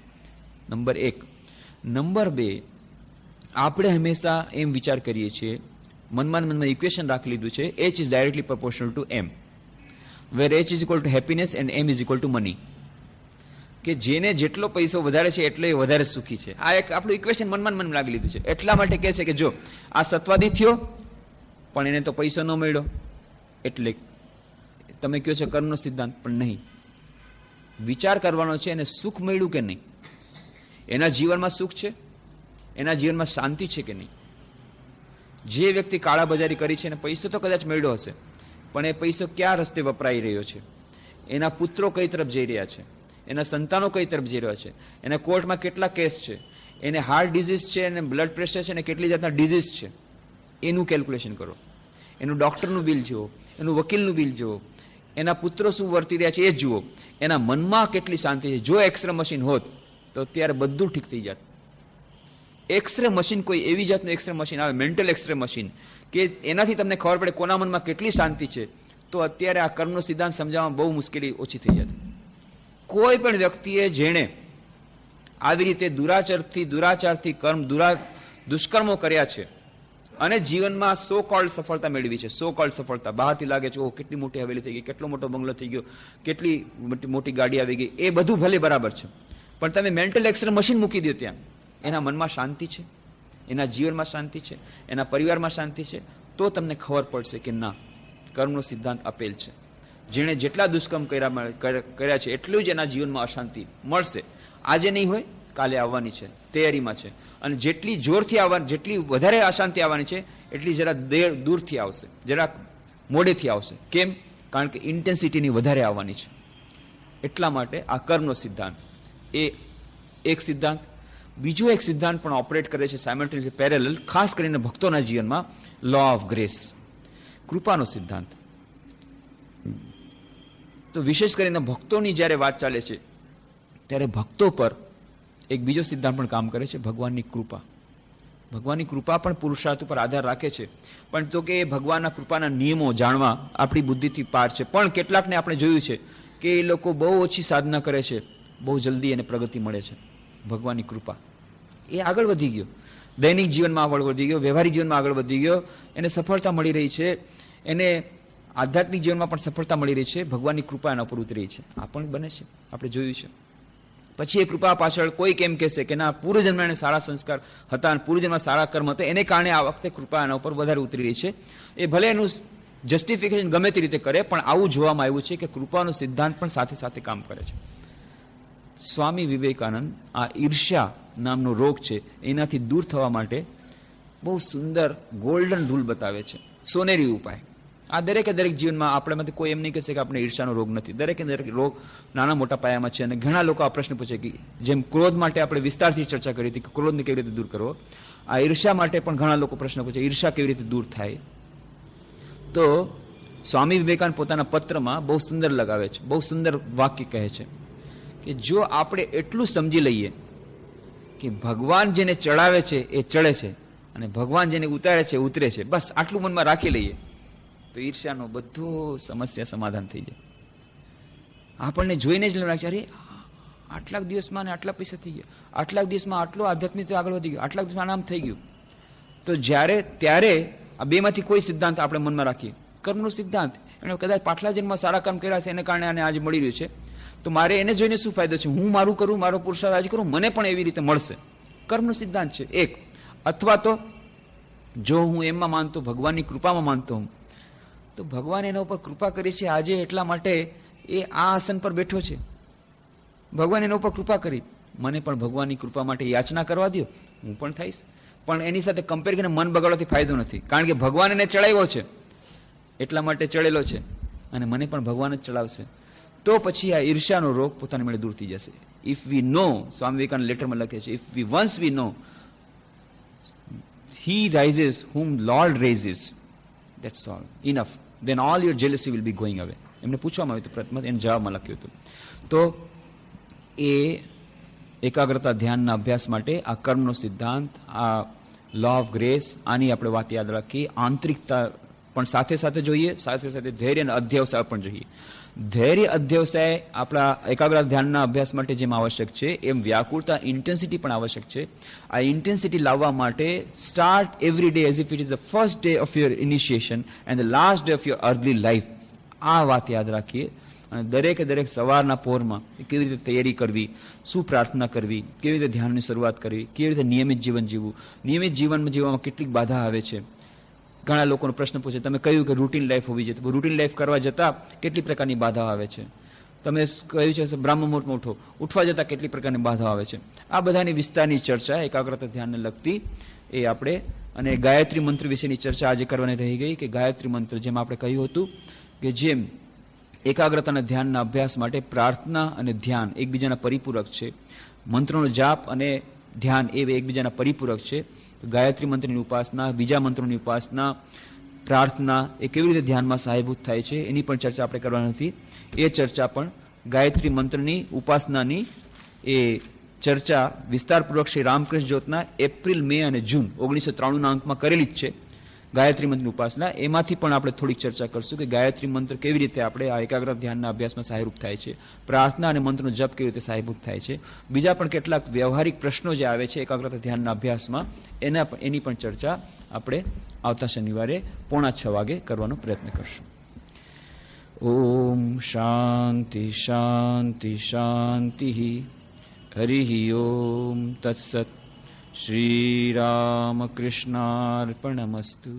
નંબર 1. નંબર 2, આપણે હંમેશા એમ વિચાર કરીએ છીએ, મનમાં ઇક્વેશન રાખી લીધું છે, h is directly proportional to m, where h is equal to happiness and m is equal to money. કે જેને જેટલો પૈસો વધારે છે એટલે એ વધારે સુખી છે. આ એક આપણું ઇક્વેશન મનમાં લાગી લીધું છે. એટલા માટે કહે છે કે જો આ સત્વાદી થયો પણ એને તો પૈસો ન મળ્યો, એટલે તમે કહો છો કર્મનો સિદ્ધાંત, પણ નહીં. વિચાર કરવાનો છે એને સુખ મળ્યું કે નહીં, એના જીવનમાં સુખ છે, એના જીવનમાં શાંતિ છે કે નહીં. જે વ્યક્તિ કાળા બજારી કરી છે એને પૈસો તો કદાચ મળ્યો હશે, પણ એ પૈસો ક્યાં રસ્તે વપરાઈ રહ્યો છે, એના પુત્રો કઈ તરફ જઈ રહ્યા છે, એના સંતાનો કઈ તરફ જઈ રહ્યા છે, એના કોર્ટમાં કેટલા કેસ છે, એને હાર્ટ ડિઝીઝ છે, એને બ્લડ પ્રેશર છે, એને કેટલી જાતના ડિઝીઝ છે, એનું કેલ્ક્યુલેશન કરો. એનું ડૉક્ટરનું બિલ જુઓ, એનું વકીલનું બિલ જુઓ, એના પુત્રો શું વર્તી રહ્યા છે એ જુઓ, એના મનમાં કેટલી શાંતિ છે. જો એક્સરે મશીન હોત તો ત્યારે બધું ઠીક થઈ જાત. એક્સરે મશીન, કોઈ એવી જાતનું એક્સરે મશીન આવે, મેન્ટલ એક્સરે મશીન, કે એનાથી તમને ખબર પડે કોના મનમાં કેટલી શાંતિ છે, તો અત્યારે આ કર્મનો સિદ્ધાંત સમજાવવામાં બહુ મુશ્કેલી ઓછી થઈ જાય. કોઈ પણ વ્યક્તિએ જેણે આવી રીતે દુરાચારથી દુષ્કર્મો કર્યા છે અને જીવનમાં સો કોલ્ડ સફળતા મેળવી છે, સો કોલ્ડ સફળતા, બહારથી લાગે છે ઓ કેટલી મોટી હવેલી થઈ ગઈ, કેટલો મોટો બંગલો થઈ ગયો, કેટલી મોટી ગાડી આવી ગઈ, એ બધું ભલે બરાબર છે, પણ તમે મેન્ટલ એક્સરે મશીન મૂકી દો ત્યાં, એના મનમાં શાંતિ છે, એના જીવનમાં શાંતિ છે, એના પરિવારમાં શાંતિ છે, તો તમને ખબર પડશે કે ના, કર્મનો સિદ્ધાંત આપેલ છે. જેણે જેટલા દુષ્કર્મ કર્યા છે એટલું જ એના જીવનમાં અશાંતિ મળશે. આજે નહીં હોય, કાલે આવવાની છે, તૈયારીમાં છે. અને જેટલી જોરથી આવવાની, જેટલી વધારે અશાંતિ આવવાની છે એટલી જરા દૂરથી આવશે, જરા મોડેથી આવશે. કેમ? કારણ કે ઇન્ટેન્સિટીની વધારે આવવાની છે. એટલા માટે આ કર્મનો સિદ્ધાંત એ એક સિદ્ધાંત. બીજો એક સિદ્ધાંત પણ ઓપરેટ કરે છે સાયમલ્ટેનિયસલી, પેરેલલ, ખાસ કરીને ભક્તોના જીવનમાં, લો ઓફ ગ્રેસ, કૃપાનો સિદ્ધાંત. તો વિશેષ કરીને ભક્તોની જ્યારે વાત ચાલે છે ત્યારે ભક્તો પર એક બીજો સિદ્ધાંત પણ કામ કરે છે, ભગવાનની કૃપા. ભગવાનની કૃપા પણ પુરુષાર્થ ઉપર આધાર રાખે છે, પણ તો કે એ ભગવાનના કૃપાના નિયમો જાણવા આપણી બુદ્ધિથી પાર છે. પણ કેટલાકને આપણે જોયું છે કે એ લોકો બહુ ઓછી સાધના કરે છે, બહુ જલ્દી એને પ્રગતિ મળે છે. ભગવાનની કૃપા, એ આગળ વધી ગયો, દૈનિક જીવનમાં આગળ વધી ગયો, વ્યવહારિક જીવનમાં આગળ વધી ગયો, એને સફળતા મળી રહી છે, એને આધ્યાત્મિક જીવનમાં પણ સફળતા મળી રહી છે. ભગવાનની કૃપા એના ઉપર ઉતરી છે. આ પણ બને છે, આપણે જોયું છે. પછી એ કૃપા પાછળ કોઈ કેમ કહેશે કે ના, પૂર્વજન્મમાં એને સારા સંસ્કાર હતા અને પૂર્વજન્મમાં સારા કર્મ હતા, એને કારણે આ વખતે કૃપા એના ઉપર વધારે ઉતરી રહી છે. એ ભલે એનું જસ્ટિફિકેશન ગમે તે રીતે કરે, પણ આવું જોવામાં આવ્યું છે કે કૃપાનો સિદ્ધાંત પણ સાથે સાથે કામ કરે છે. સ્વામી વિવેકાનંદ આ ઈર્ષ્યા નામનો રોગ છે એનાથી દૂર થવા માટે બહુ સુંદર ગોલ્ડન રૂલ બતાવે છે, સોનેરી ઉપાય. આ દરેકે દરેક જીવનમાં આપણામાંથી કોઈ એમ નહીં કહેશે કે આપણે ઈર્ષાનો રોગ નથી. દરેકે દરેક રોગ નાના મોટા પાયામાં છે. અને ઘણા લોકો આ પ્રશ્ન પૂછે કે જેમ ક્રોધ માટે આપણે વિસ્તારથી ચર્ચા કરી હતી કે ક્રોધને કેવી રીતે દૂર કરવો, આ ઈર્ષા માટે પણ ઘણા લોકો પ્રશ્ન પૂછે ઈર્ષા કેવી રીતે દૂર થાય. તો સ્વામી વિવેકાનંદ પોતાના પત્રમાં બહુ સુંદર લગાવે છે, બહુ સુંદર વાક્ય કહે છે કે જો આપણે એટલું સમજી લઈએ કે ભગવાન જેને ચડાવે છે એ ચડે છે અને ભગવાન જેને ઉતારે છે ઉતરે છે, બસ આટલું મનમાં રાખી લઈએ તો ઈર્ષ્યાનું બધું સમસ્યા સમાધાન થઈ જાય. આપણને જોઈને જ લાગે અરે આટલા દિવસમાં આટલા પૈસા થઈ ગયા, આટલા દિવસમાં આટલો આધ્યાત્મિક આગળ વધી ગયો, આટલા દિવસમાં આમ થઈ ગયું. તો ત્યારે આ બેમાંથી કોઈ સિદ્ધાંત આપણે મનમાં રાખીએ, કર્મનો સિદ્ધાંત, એને કદાચ પાછલા જન્મમાં સારા કામ કર્યા છે એને કારણે આને આજે મળી રહ્યું છે, તો મારે એને જોઈને શું ફાયદો છે? હું મારું કરું, મારો પુરુષાર્થ આજે કરું, મને પણ એવી રીતે મળશે. કર્મનો સિદ્ધાંત છે એક. અથવા તો જો હું એમાં માનતો, ભગવાનની કૃપામાં માનતો હું, તો ભગવાન એના ઉપર કૃપા કરી છે આજે એટલા માટે એ આ આસન પર બેઠો છે. ભગવાન એના ઉપર કૃપા કરી, મને પણ ભગવાનની કૃપા માટે યાચના કરવા દો, હું પણ થઈશ. પણ એની સાથે કમ્પેર કરીને મન બગાડવાથી ફાયદો નથી, કારણ કે ભગવાન એને ચડાવ્યો છે એટલા માટે ચડેલો છે અને મને પણ ભગવાન જ ચડાવશે. તો પછી આ ઈર્ષ્યાનો રોગ પોતાની મેળે દૂર થઈ જશે. ઇફ વી નો, સ્વામી વિવેકાનંદ લેટરમાં લખે છે, if we once we know he rises whom Lord raises, that's all enough, then all your jealousy will be going away. એમને પૂછવામાં આવ્યું હતું પ્રથમ, એને જવાબમાં લખ્યું હતું. તો એ એકાગ્રતા ધ્યાનના અભ્યાસ માટે આ કર્મનો સિદ્ધાંત, આ લો ઓફ ગ્રેસ, આની આપણે વાત યાદ રાખીએ. આંતરિકતા પણ સાથે સાથે જોઈએ, સાથે સાથે ધૈર્ય અને અધ્યવસાય પણ જોઈએ. ધૈર્ય અધ્યવસાય આપણા એકાગ્રતા ધ્યાનના અભ્યાસ માટે જેમ આવશ્યક છે, એમ વ્યાકુળતા ઇન્ટેન્સિટી પણ આવશ્યક છે. આ ઇન્ટેન્સિટી લાવવા માટે start every day as if it is the first day of your initiation and the last day of your early life. આ વાત યાદ રાખીએ અને દરેક સવારના પોરમાં કેવી રીતે તૈયારી કરવી, શું પ્રાર્થના કરવી, કેવી રીતે ધ્યાનની શરૂઆત કરવી, કેવી રીતે નિયમિત જીવન જીવવું. નિયમિત જીવનમાં જીવવામાં કેટલીક બાધા આવે છે. ઘણા લોકોનો પ્રશ્ન પૂછે, તમે કહ્યું કે રૂટીન લાઈફ હોવી જોઈએ, તો રૂટીન લાઈફ કરવા જતાં કેટલી પ્રકારની બાધા આવે છે. તમે કહ્યું છે બ્રાહ્મ મુહૂર્તમાં ઉઠો, ઉઠવા જતાં કેટલી પ્રકારની બાધા આવે છે. આ બધાની વિસ્તારની ચર્ચા એકાગ્રતા ધ્યાનને લગતી એ આપણે, અને ગાયત્રી મંત્ર વિશેની ચર્ચા આજે કરવાની રહી ગઈ કે ગાયત્રી મંત્ર, જેમ આપણે કહ્યું હતું કે જેમ એકાગ્રતાના ધ્યાનના અભ્યાસ માટે પ્રાર્થના અને ધ્યાન એકબીજાના પરિપૂરક છે, મંત્રોનો જાપ અને ધ્યાન એ એકબીજાના પરિપૂરક છે. ગાયત્રી મંત્રની ઉપાસના, બીજા મંત્રોની ઉપાસના, પ્રાર્થના એ કેવી રીતે ધ્યાનમાં સહાયભૂત થાય છે એની પણ ચર્ચા આપણે કરવાની હતી. એ ચર્ચા પણ ગાયત્રી મંત્રની ઉપાસનાની એ ચર્ચા વિસ્તારપૂર્વક શ્રી રામકૃષ્ણ જ્યોતના એપ્રિલ, મે અને જૂન 1993ના અંકમાં કરેલી જ છે. ગાયત્રી મંત્રની ઉપાસના, એમાંથી પણ આપણે થોડીક ચર્ચા કરશું કે ગાયત્રી મંત્ર કેવી રીતે આપણે આ એકાગ્રતા ધ્યાનના અભ્યાસમાં સહાયરૂપ થાય છે, પ્રાર્થના અને મંત્રનો જપ કેવી રીતે સહાયભૂત થાય છે, બીજા પણ કેટલાક વ્યવહારિક પ્રશ્નો જે આવે છે એકાગ્રતા ધ્યાનના અભ્યાસમાં, એની પણ ચર્ચા આપણે આવતા શનિવારે 5:45 વાગે કરવાનો પ્રયત્ન કરશું. ઓમ શાંતિ શાંતિ શાંતિ. હરિ ઓમ તત્સત. શ્રીરામકૃષ્ણાર્પણમસ્તુ.